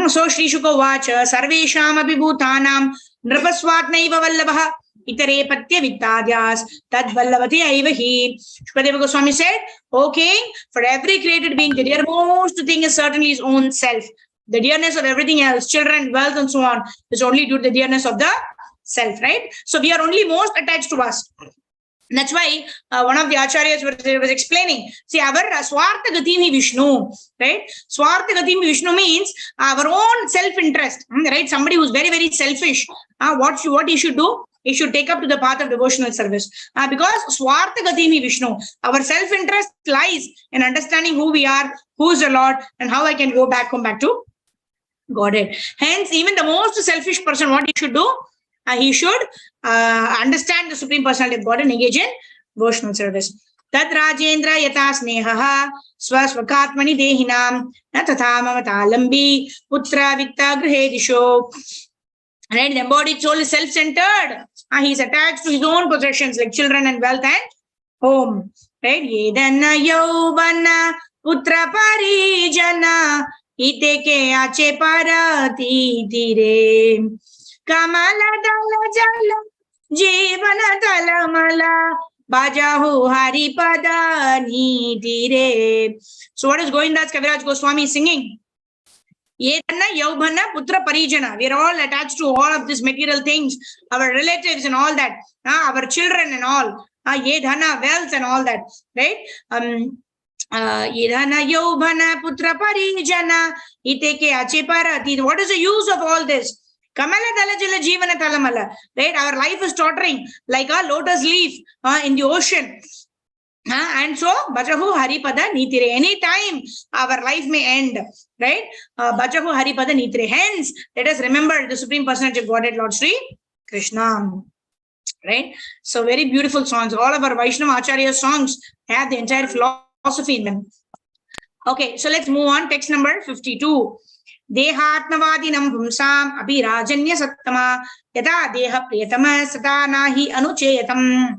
So Shri Shuka Vacha, Sarvesham Abhibhutanam, Nrapaswatnaiva Vallabha, Itare Patya Vittadyas, Tad Vallavati Aivahi. Shukadeva Goswami said, okay, for every created being, the dearmost thing is certainly his own self. The dearness of everything else, children, wealth, and so on, is only due to the dearness of the self, right? So we are only most attached to us. That's why one of the acharyas was explaining, see, our Swartha Gatimi Vishnu, right? Swartha Gatimi Vishnu means our own self-interest, right? Somebody who's very, very selfish. What he should do? He should take up to the path of devotional service. Because Swartha Gatimi Vishnu, our self-interest lies in understanding who we are, who is the Lord, and how I can go back to Godhead. Hence, even the most selfish person, what he should do? He should understand the Supreme Personality of God and engage in devotional service. Tad Rajendra yata snehaha swasvakatmani dehinam nathatha mamata lambi putra vitta grihe disho. Right? The embodied soul is self-centered. He is attached to his own possessions like children and wealth and home. Right? Yedana yauvana putra parijana ite ke ache parati tire. Kamala dala jala jivana dala mala bajahu hari pada nitire. So what is Govindas Kaviraj Goswami singing? Yedana yaubhana putra parijana. We are all attached to all of these material things, our relatives and all that, our children and all, yedhana, wealth and all that, right? Yedhana yaubhana putra parijana iteke ache parati. What is the use of all this? Kamala dalajala jivana talamala. Right? Our life is tottering like a lotus leaf in the ocean. And so, Bajahu Haripada Nitire. Any time our life may end. Right? Bajahu Haripada Nitire. Hence, let us remember the Supreme Personality of Godhead, Lord Sri Krishna. Right? So, very beautiful songs. All of our Vaishnava Acharya songs have the entire philosophy in them. Okay, so let's move on. Text number 52. Dehatnavadinam pumsam abhirajanya sattama yada deha priyatama sata nahi anucheyatam.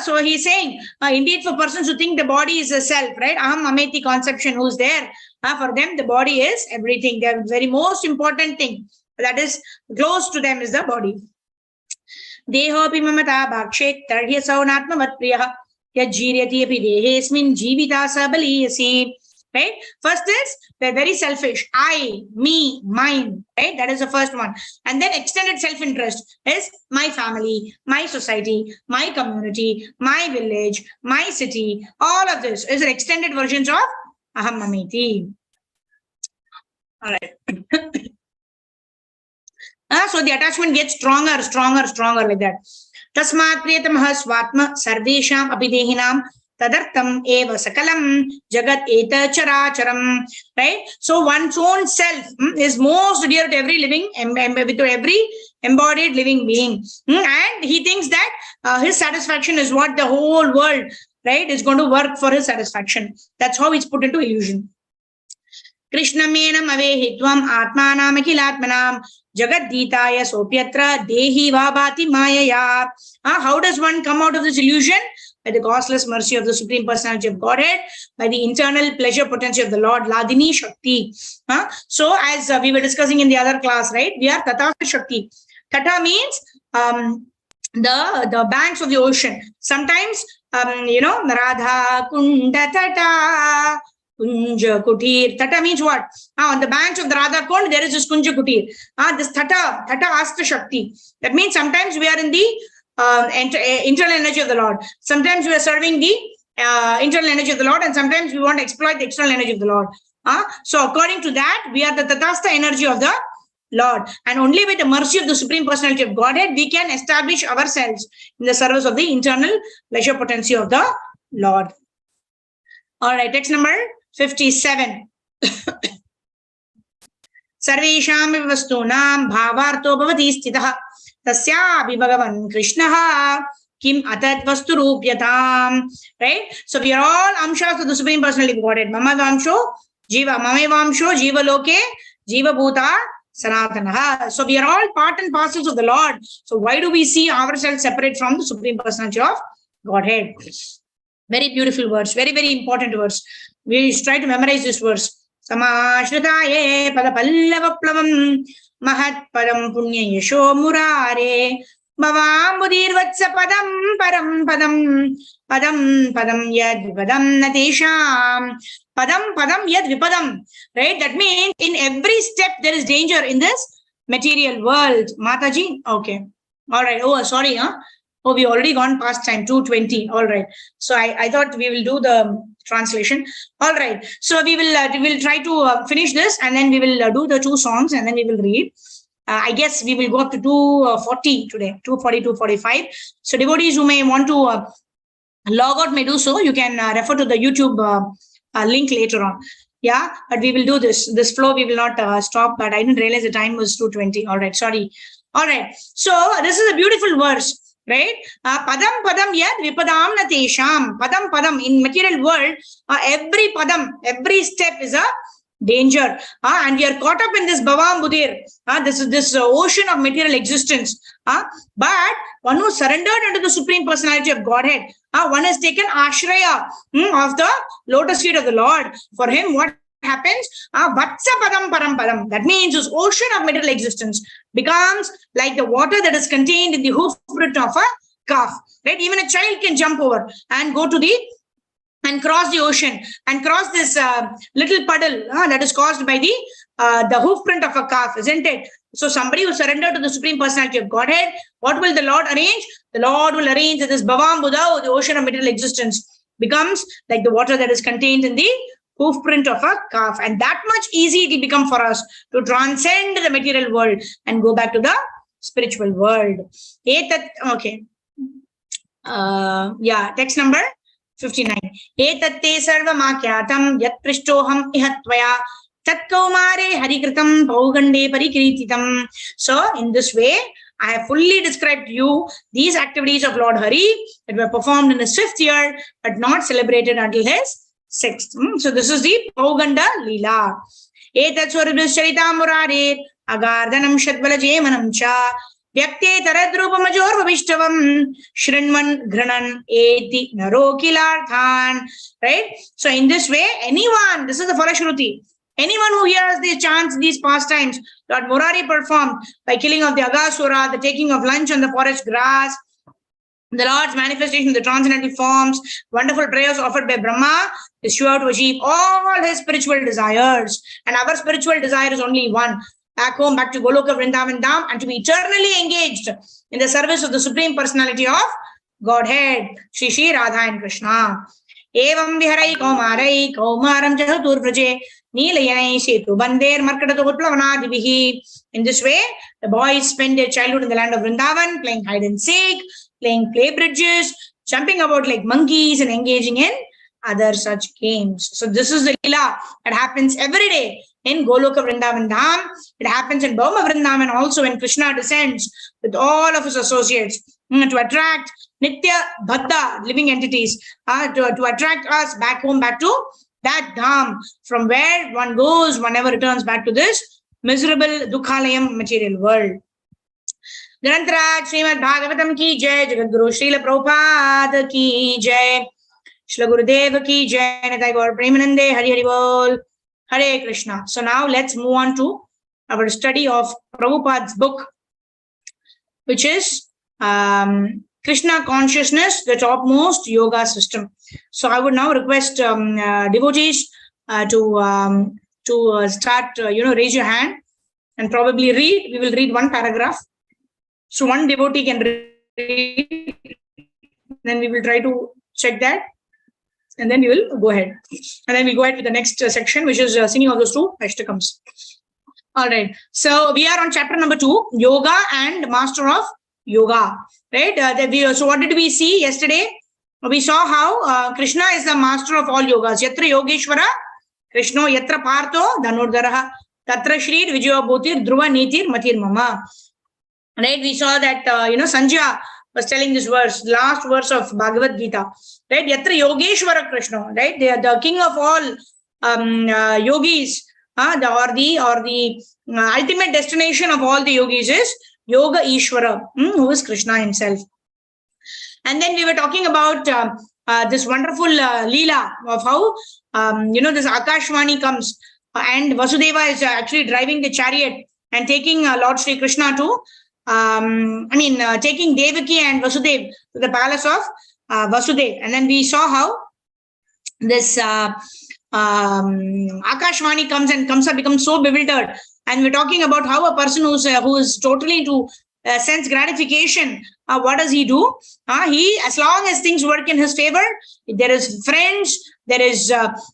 So he's saying, indeed, for persons who think the body is a self, right? Aham ameti conception who's there. For them, the body is everything. The very most important thing that is close to them is the body. Dehopi mamata bhakshet tarhya saunatma vatpriya yajjiryati api dehesmin jivita sabaliyasi. Right? First is they're very selfish. I, me, mine. Right? That is the first one. And then extended self-interest is my family, my society, my community, my village, my city. All of this is an extended versions of Aham Mameti. All right. So the attachment gets stronger like that. Tasmat priyatamaha swatma sarvesham apidehinam tadartam eva sakalam jagat eta characharam. Right? So one's own self is most dear to every living, to every embodied living being. And he thinks that his satisfaction is what the whole world, right, is going to work for his satisfaction. That's how it's put into illusion. Krishna menam avehitvam atmanam akilatmanam jagaditaya sopyatra dehi vabhati mayaya. How does one come out of this illusion? By the causeless mercy of the Supreme Personality of Godhead, by the internal pleasure potency of the Lord, Ladini Shakti. So as we were discussing in the other class, right, we are Tata Shakti. Tata means the banks of the ocean. Sometimes, Radha Kunda Tata, Kunja Kutir. Tata means what? On the banks of the Radha Kund, there is this Kunja Kutir. This Tata Asta Shakti. That means sometimes we are in the internal energy of the Lord. Sometimes we are serving the internal energy of the Lord, and sometimes we want to exploit the external energy of the Lord. So according to that, we are the Tatastha energy of the Lord. And only with the mercy of the Supreme Personality of Godhead, we can establish ourselves in the service of the internal leisure potency of the Lord. All right, text number 57. Sarvesham vastūnām bhāvārto bhavati sthitah tasyapi bhagavan Krishnah kim atat vastu rupyatam. Right? So we are all amshas of the Supreme Personality of Godhead. Mama vamsho, jiva, mame vamsho, jiva loke, jiva bhuta, sanatanaha. So we are all part and parcels of the Lord. So why do we see ourselves separate from the Supreme Personality of Godhead? Very beautiful verse, very, very important verse. We try to memorize this verse. Samashritaye padapallavaplavam mahat padam punya yasho murare bhavam vatsa padam param padam padam padam yad vipadam natesham padam padam yad vipadam. Right? That means in every step there is danger in this material world. Mataji? Okay. All right. Oh, sorry. Oh, we already gone past time, 2:20. All right. So I thought we will do the translation. All right. So we will try to finish this, and then we will do the 2 songs, and then we will read. I guess we will go up to 2:40 today, 2:40, 2:45. So devotees who may want to log out may do so. You can refer to the YouTube link later on. Yeah, but we will do this. This flow we will not stop, but I didn't realize the time was 2:20. All right. Sorry. All right. So this is a beautiful verse. Right? Padam padam yad vipadam natesham. Padam padam. In material world, every padam, every step is a danger. And we are caught up in this bhavam budir. This ocean of material existence. But one who surrendered unto the Supreme Personality of Godhead, one has taken ashraya of the lotus feet of the Lord. For him, what happens? Vatsa padam param padam. That means this ocean of material existence becomes like the water that is contained in the hoof print of a calf. Right? Even a child can jump over and go to and cross the ocean and cross this little puddle that is caused by the hoof print of a calf, isn't it? So somebody who surrendered to the Supreme Personality of Godhead, what will the Lord arrange? The Lord will arrange that this bhavam buddha, or the ocean of material existence, becomes like the water that is contained in the hoof print of a calf, and that much easy it will become for us to transcend the material world and go back to the spiritual world. Okay. Text number 59. Etatte sarvamakyatam yat prishtoham ihatvaya tat kaumare harikritam paugande parikrititam. So in this way, I have fully described to you these activities of Lord Hari that were performed in his 5th year, but not celebrated until his 6th. So this is the Pauganda Leela. Etat swarudusharita murare agardanam shadbala jemanam cha vyakte taradrupa major vavishtavam shrinman ghranan eti narokilarthan. Right? So in this way, anyone, this is the Falashruti, anyone who hears these chants, these pastimes, Lord Murari performed by killing of the Aghasura, the taking of lunch on the forest grass, the Lord's manifestation in the transcendental forms, wonderful prayers offered by Brahma, is sure to achieve all his spiritual desires. And our spiritual desire is only one: back home, back to Goloka Vrindavan Dham, and to be eternally engaged in the service of the Supreme Personality of Godhead, Shri Radha and Krishna. Evam viharai kaumarai kaumaram chatur vraje nilayanai setu bander markatotplavanaadivihi. In this way, the boys spend their childhood in the land of Vrindavan, playing hide and seek, playing play bridges, jumping about like monkeys, and engaging in other such games. So this is the Leela that happens every day in Goloka Vrindavan Dham. It happens in Bhauma Vrindavan also when Krishna descends with all of his associates to attract Nitya Bhatta living entities, to attract us back home, back to that Dham from where one goes, one never returns back to this miserable Dukhalayam material world. Grantaraj Srimad Bhagavatam ki jai, Jagadguru Srila Prabhupada ki jai, Shri Gurudev ki jai, Nitai Gaur Premanande, Hari Hari Bol, Hare Krishna. So now let's move on to our study of Prabhupada's book, which is Krishna Consciousness, the Topmost Yoga System. So I would now request devotees to start, raise your hand and probably read. We will read one paragraph. So one devotee can read, then we will try to check that, and then we will go ahead. And then we go ahead with the next section, which is singing of those 2 Ashtakams. All right. So we are on chapter number 2, Yoga and Master of Yoga. Right. So what did we see yesterday? We saw how Krishna is the master of all yogas. Yatra Yogeshwara, Krishna Yatra Partho, Dhanurdaraha, Tatra Shri Vijaya Bhutir, Dhruva Nitir, Matir Mama. Right. We saw that, Sanjya was telling this verse, last verse of Bhagavad Gita. Right. Yatra Yogeshwara Krishna. Right. They are the king of all yogis. The ultimate destination of all the yogis is Yoga Ishvara, who is Krishna himself. And then we were talking about this wonderful Leela of how, this Akashvani comes and Vasudeva is actually driving the chariot and taking Lord Sri Krishna to, taking Devaki and Vasudev to the palace of Vasudev. And then we saw how this Akashvani comes and Kamsa becomes so bewildered. And we're talking about how a person who is totally into sense gratification, what does he do? He, as long as things work in his favor, there is friends, there is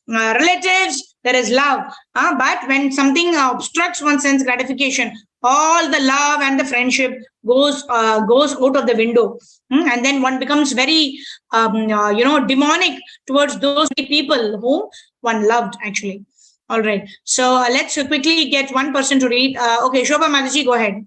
relatives, there is love. But when something obstructs one's sense gratification, all the love and the friendship goes out of the window. And then one becomes very, demonic towards those people who one loved, actually. All right. So let's quickly get one person to read. Okay, Shobha Mataji, go ahead.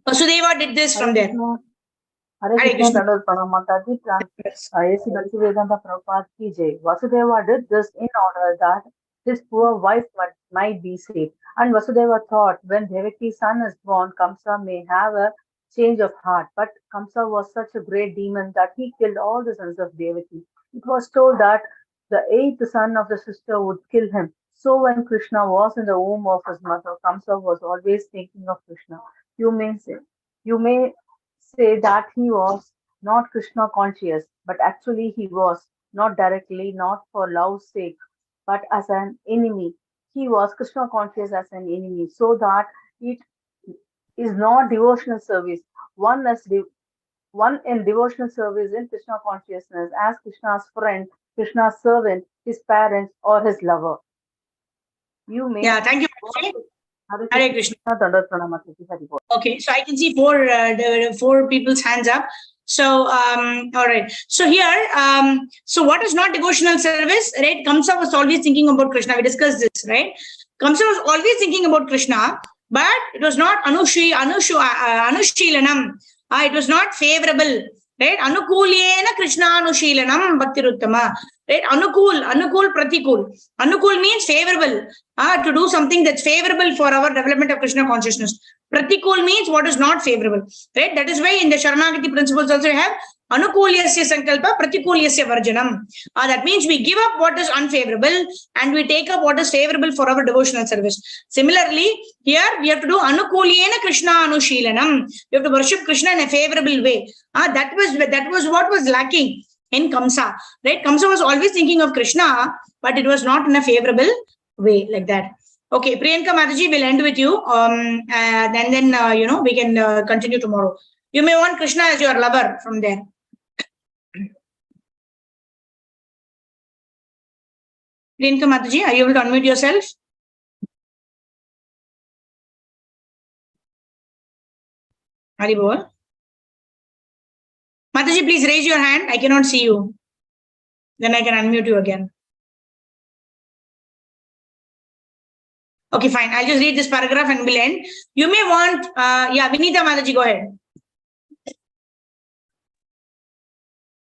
Vasudeva did this from there. Hare Krishna, Mataji translates A.C. Bhaktivedanta Prabhupada ki jai. Vasudeva did this in order that his poor wife might be saved. And Vasudeva thought, when Devaki's son is born, Kamsa may have a change of heart. But Kamsa was such a great demon that he killed all the sons of Devaki. It was told that the 8th son of the sister would kill him. So when Krishna was in the womb of his mother, Kamsa was always thinking of Krishna. You may say that he was not Krishna conscious, but actually he was, not directly, not for love's sake, but as an enemy. He was Krishna conscious as an enemy, so that it is not devotional service. One in devotional service in Krishna consciousness as Krishna's friend, Krishna's servant, his parents, or his lover. You may. Yeah, thank you. Hare Krishna. Okay, so I can see four people's hands up. So, all right. So here, so what is not devotional service, right? Kamsa was always thinking about Krishna. We discussed this, right? Kamsa was always thinking about Krishna, but it was not Anushilanam. It was not favorable, right? Anukulyena Krishna Anushilanam Bhaktiruttama. Right? Anukul, Pratikul. Anukul means favorable. To do something that's favorable for our development of Krishna consciousness. Pratikul means what is not favorable. Right? That is why in the Sharanagati principles also you have Anukulyasya Sankalpa, Pratikulyasya Varjanam. That means we give up what is unfavorable and we take up what is favorable for our devotional service. Similarly, here we have to do Anukulyena Krishna Anushilanam. We have to worship Krishna in a favorable way. That was what was lacking in Kamsa, right? Kamsa was always thinking of Krishna, but it was not in a favorable way like that. Okay, Priyanka Mataji, will end with you. And then, we can continue tomorrow. You may want Krishna as your lover from there. Priyanka Mataji, are you able to unmute yourself? Haribol. Mataji, please raise your hand. I cannot see you. Then I can unmute you again. Okay, fine. I'll just read this paragraph and we'll end. You may want, Vinita Mataji, go ahead.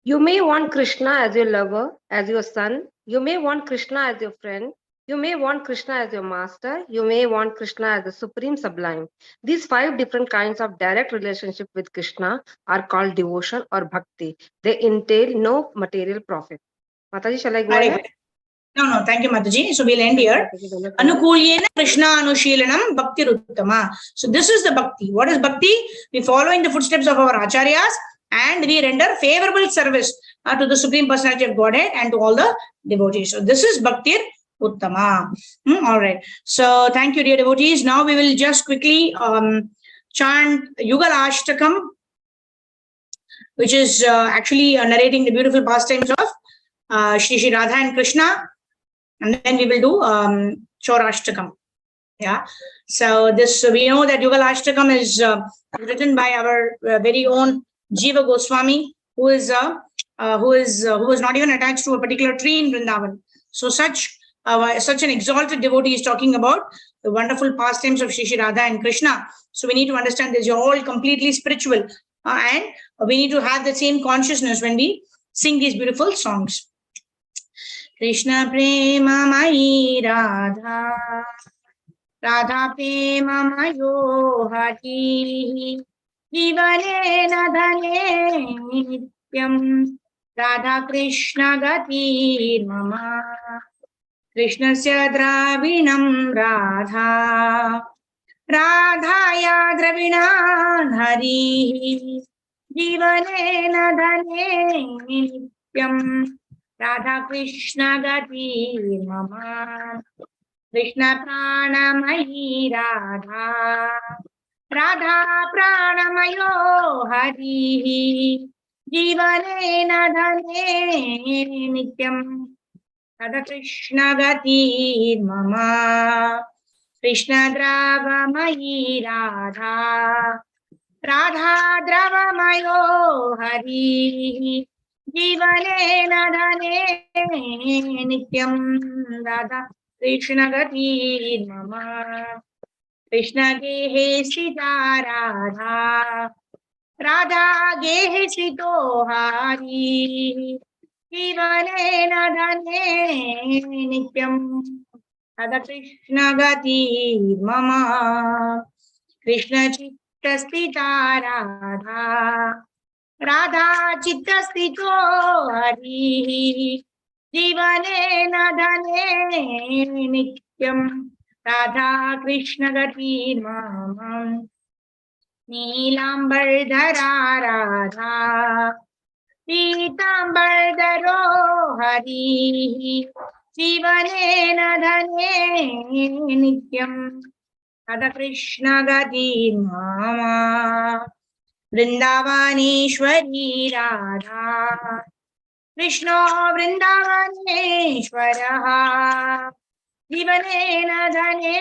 You may want Krishna as your lover, as your son. You may want Krishna as your friend. You may want Krishna as your master. You may want Krishna as the supreme sublime. These 5 different kinds of direct relationship with Krishna are called devotion or bhakti. They entail no material profit. Mataji, shall I go ahead? No, thank you, Mataji. So we'll end here. Anukulyena Krishna Anushilanam Bhakti Ruttama. So this is the bhakti. What is bhakti? We follow in the footsteps of our acharyas and we render favorable service to the Supreme Personality of Godhead and to all the devotees. So this is Bhakti Uttama. All right. So thank you, dear devotees. Now we will just quickly chant Yugal Ashtakam, which is actually narrating the beautiful pastimes of Shri Radha and Krishna. and then we will do Chaurashtakam. Yeah. So this, we know that Yugalashtakam is written by our very own Jiva Goswami, who was not even attached to a particular tree in Vrindavan. So such an exalted devotee is talking about the wonderful pastimes of Shri Radha and Krishna. So we need to understand this. You're all completely spiritual, and we need to have the same consciousness when we sing these beautiful songs. Krishna prema mai Radha, Radha prema mayo hati, jivane nadhane nityam, Radha Krishna gati mama, Krishnasya dravinam Radha, Radhaya dravinam hari, jivane nadhane nityam, Radha Krishna gati mama, Krishna pranamayi Radha, Radha pranamayo hari, jivane nadhane nityam, Radha Krishna gati mama, Krishna dravamayi Radha, Radha dravamayo hari, jivane nadhane nityam, Radha Krishna gati mama, Krishna gehe sita Radha, Radha gehe sito hari, jivane nadhane nityam, Radha Krishna gati mama, Krishna chitta stita Radha, Radha chitta stito hari, jivane nadhane nityam, Radha Krishna gati mama, Neelambardhara Radha, Peetambardharo hari, jivane nadhane nityam, Radha Krishna gati mama, Vrindavaneshwari Radha, Krishna Vrindavaneshwaraha, jivane nadhane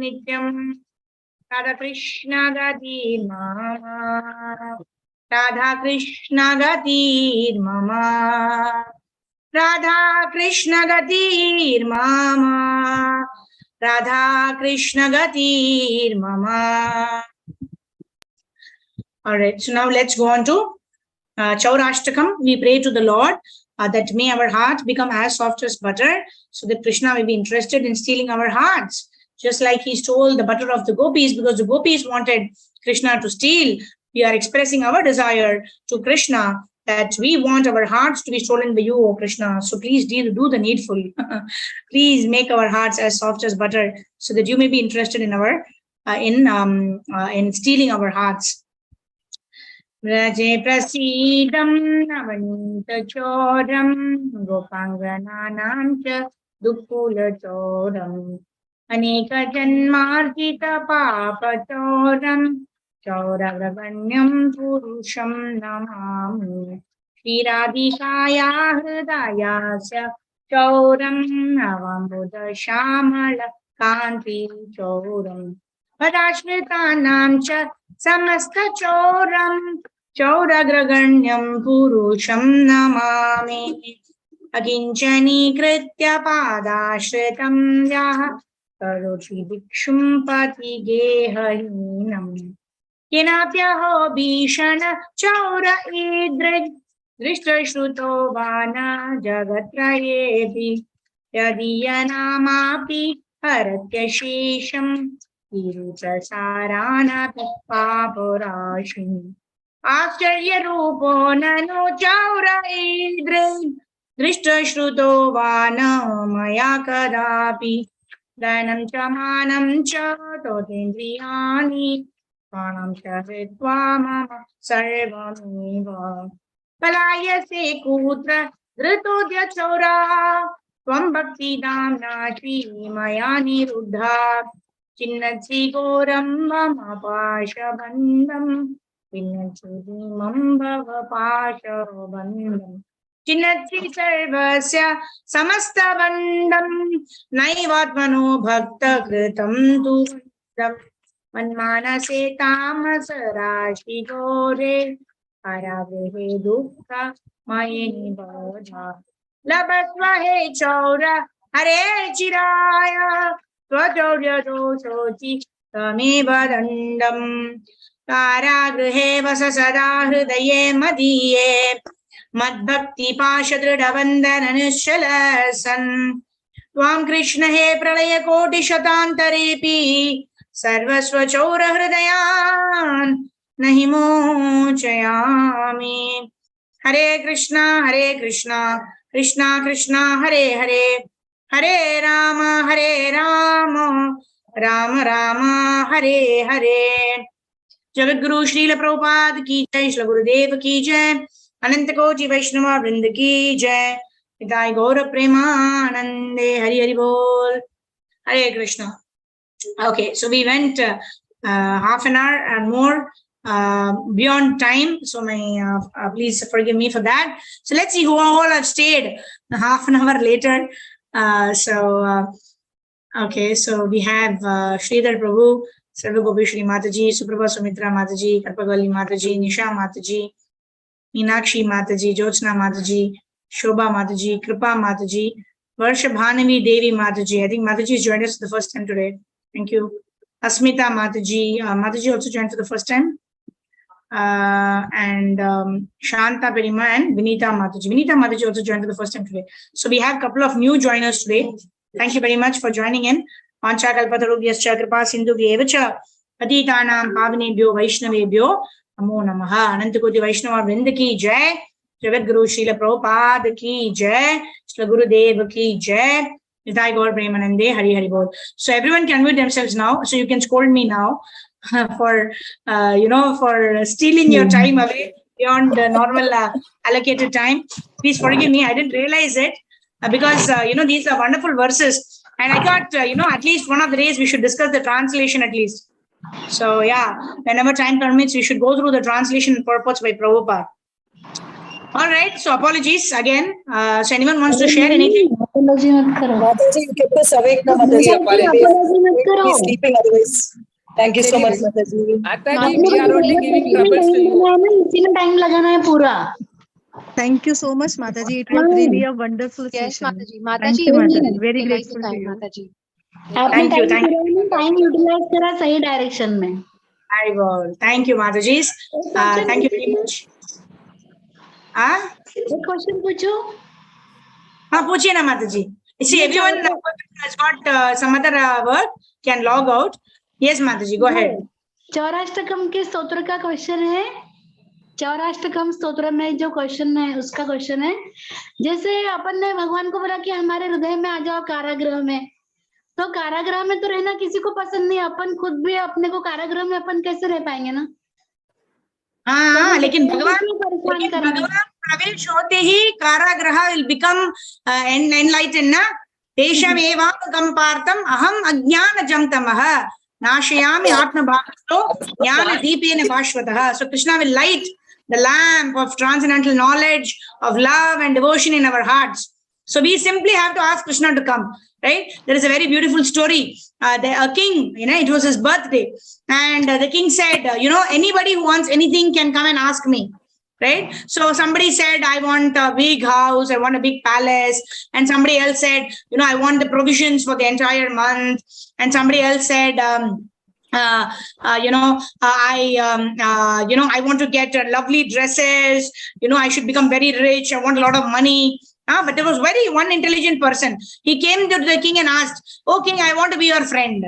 nityam, Radha Krishna gati mama, Radha Krishna gati mama, Radha Krishna gati mama, Radha Krishna gati mama. All right, so now let's go on to Chaurashtakam. We pray to the Lord that may our hearts become as soft as butter, so that Krishna may be interested in stealing our hearts. Just like he stole the butter of the gopis because the gopis wanted Krishna to steal, we are expressing our desire to Krishna that we want our hearts to be stolen by you, O Krishna. So please do the needful. Please make our hearts as soft as butter, so that you may be interested in our in stealing our hearts. Vraje prasidam navanita choram gopangananam cha dukula choram aneka janmarjita papa choram chauravaganyam purusham namami Shri Radhikaya hridayasya chauram avambuddha shamala kanti choram padashritanam cha samasta choram Chauragraganyam purusham namami akinchani kritya padashritam yaha karoti dikshum pati gehahinam kinapyaho bhishana chaura idrid drishtashruto vana jagatrayepi yadiyanamapi haratya shesham Sarana Papurashim Ascharya Rupo Nano Chaura Idre Drishta Shruto Vana Maya Kadapi Danam Chamanam Cha Totindriyani Pranam Charitva Mama Sarvamiva Palayase Kutra Dritodya Chaura Tvam Bhakti Damna Shri Mayani Ruddha Chinnatsi Goram Mama Pasha Bandam Pinnachudimam Bhava Pasha Bandam चिन्नति सर्वस्य समस्तबन्धं नैवात्मनो भक्तकृतं तु मन्मानसे तामसराशि घोरे हरावे दुःख मयि निबोध लभस्व हे चौर हरे चिराय त्वचौर्य दोषोचि तमेव दण्डम् कारागृहे वस सदा हृदये मदीये मद्भक्ति पाशदृढबन्धन निश्चल सन् त्वां कृष्ण हे प्रलय कोटि शतान्तरेऽपि सर्वस्व चौर हृदयान् नहि मोचयामि। हरे कृष्णा कृष्णा कृष्णा हरे हरे हरे राम राम राम हरे हरे। जगत गुरु श्रील प्रभुपाद की जय, श्री गुरुदेव की जय, अनंत कोटि वैष्णव वृंद की जय, पिताई गौर प्रेमानंदे। हरि हरि बोल। हरे Krishna. Okay, so we went half an hour and more beyond time, so please forgive me for that. So let's see who all have stayed half an hour later. Okay, so we have Sridhar Prabhu, Sarva Gopi Shri Mataji, Suprabha Sumitra Mataji, Karpagali Mataji, Nisha Mataji, Meenakshi Mataji, Jyotsna Mataji, Shobha Mataji, Kripa Mataji, Varsha Bhanavi Devi Mataji. I think Mataji has joined us for the first time today. Thank you. Asmita Mataji. Mataji also joined for the first time. And Shanta Perima and Vinita Mataji. Vinita Mataji also joined for the first time today. So we have a couple of new joiners today. Thank you very much for joining in. Pancha Kalpatarubhyascha Kripa Sindhubhyevacha Patitanam Pavanebhyo Vaishnavebhyo Namo Namaha. Anantakoti Vaishnava Vrinda ki jai. Jagat Guru Srila Prabhupada ki jai. Srila Gurudev ki jai. Nitai Gaur Premanande. Hari Hari Bol. So everyone can mute themselves now. So you can scold me now for for stealing your time away beyond the normal allocated time. Please forgive me. I didn't realize it because these are wonderful verses, and I thought at least one of the days we should discuss the translation at least. So yeah, whenever time permits, we should go through the translation purports by Prabhupada. All right, so apologies again. So anyone wants to share anything? Mataji, you kept us awake now, Mataji. Apologies. We'll be sleeping otherwise. Thank you so much, Mataji. Mataji, we are only giving troubles to you. Time lagana hai pura. Thank you so much, Mataji. It was really a wonderful Yes, session. Mataji. Thank you, Mataji. Very grateful to you. Mataji. Thank you. Thank you. Time utilize करा सही direction में. I will. Thank you, Mataji. Thank you very much. एक question पूछो. हाँ पूछिए ना माताजी. See, everyone has got some other work can log out. Yes, Mataji, go ahead. चौराष्टकम के स्तोत्र का क्वेश्चन है. चौराष्टकम स्तोत्र में जो क्वेश्चन है उसका क्वेश्चन है, जैसे अपन ने भगवान को बोला कि हमारे हृदय में आ जाओ कारागृह में, तो कारागृह में तो रहना किसी को पसंद नहीं, अपन खुद भी अपने को कारागृह में अपन कैसे रह पाएंगे ना. हाँ, लेकिन भगवान प्रवेश होते ही कारागृह will become enlightened ना. तेषाम् एवागम पार्थम अहम अज्ञानजं तमः नाशयामि आत्मभावतो ज्ञानदीपेन भास्वतः. So Krishna will light the lamp of transcendental knowledge, of love and devotion in our hearts. So we simply have to ask Krishna to come, right? There is a very beautiful story. A king, it was his birthday, and the king said, anybody who wants anything can come and ask me, right? So somebody said, I want a big house, I want a big palace, and somebody else said, I want the provisions for the entire month, and somebody else said, I want to get lovely dresses, I should become very rich, I want a lot of money. But there was one intelligent person. He came to the king and asked, "Oh king, I want to be your friend."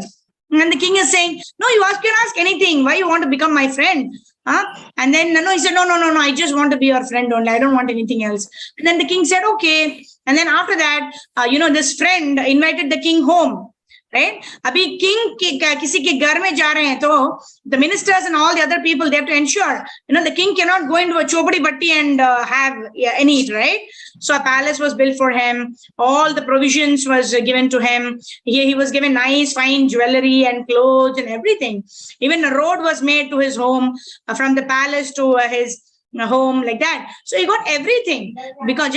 And the king is saying, "No, you can ask anything. Why you want to become my friend?" And then he said, "No, I just want to be your friend only. I don't want anything else." And then the king said, "Okay." And then after that, this friend invited the king home. Right? Abhi king kisi ke ghar mein ja rahe hain, to the ministers and all the other people, they have to ensure, the king cannot go into a chopadi batti and and eat, right? So a palace was built for him. All the provisions was given to him. He was given nice, fine jewelry and clothes and everything. Even a road was made to his home from the palace to his a home, like that. So he got everything because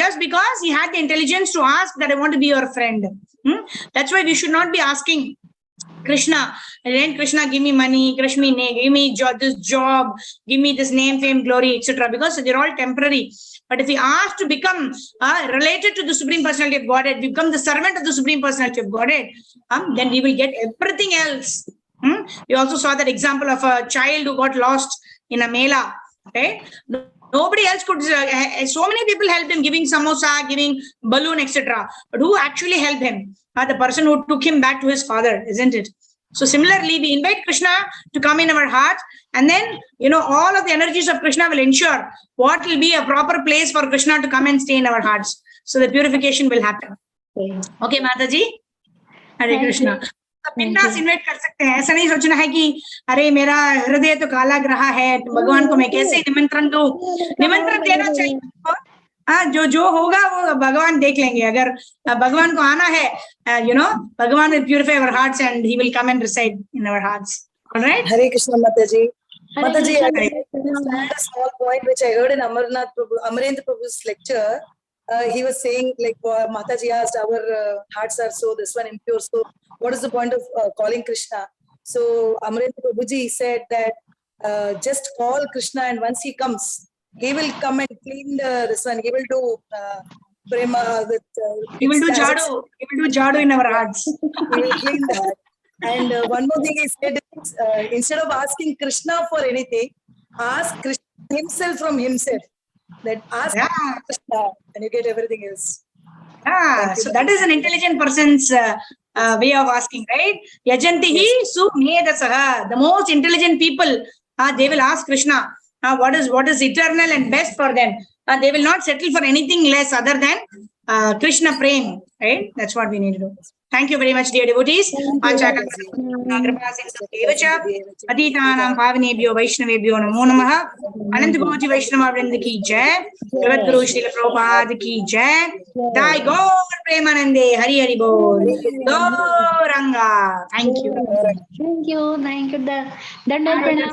he had the intelligence to ask that I want to be your friend. That's why we should not be asking Krishna, then Krishna, give me money, give me this job, give me this name, fame, glory, etc. Because they're all temporary. But if we ask to become related to the Supreme Personality of Godhead, become the servant of the Supreme Personality of Godhead, then we will get everything else. We also saw that example of a child who got lost in a mela. Okay, nobody else could. So many people helped him, giving samosa, giving balloon, etc. But who actually helped him? The person who took him back to his father, isn't it? So similarly, we invite Krishna to come in our heart, and then all of the energies of Krishna will ensure what will be a proper place for Krishna to come and stay in our hearts. So the purification will happen. Okay, Mataji. Hare Krishna. बिंदास invite कर सकते हैं, ऐसा नहीं सोचना है कि अरे मेरा हृदय तो काला ग्रह है, तो भगवान को मैं कैसे निमंत्रण दूं? निमंत्रण देना चाहिए, जो होगा वो भगवान देख लेंगे. अगर भगवान को आना है, भगवान will purify our hearts and he will come and reside in our hearts. All right? Hare Krishna, Mataji. Mataji, I had a small point which I heard in Amarendra Prabhu's lecture. He was saying, like Mataji asked, our hearts are so this one impure. So what is the point of calling Krishna? So Amarendra Prabhuji said that just call Krishna, and once he comes, he will come and clean this one. He will do prema with. He will do jadu. He will do jadu in our hearts. He will clean that. And one more thing he said is, instead of asking Krishna for anything, ask Krishna himself from himself. That ask Krishna and you get everything else. So that is an intelligent person's way of asking, right? Yajantihi sumedasah. The most intelligent people, they will ask Krishna what is eternal and best for them. They will not settle for anything less other than Krishna prem, right? That's what we need to do. Thank you very much, dear devotees. Aditanam Pavanebhyo Vaishnavebhyo Namo Namaha. Anant Koji Vaishnava Vrinda ki jai. Jagat Guru Srila Prabhupada ki jai. Jai Gaur Premanande. Hari Hari Bol. Gauranga. Thank you. Thank you. Dandal Pranam.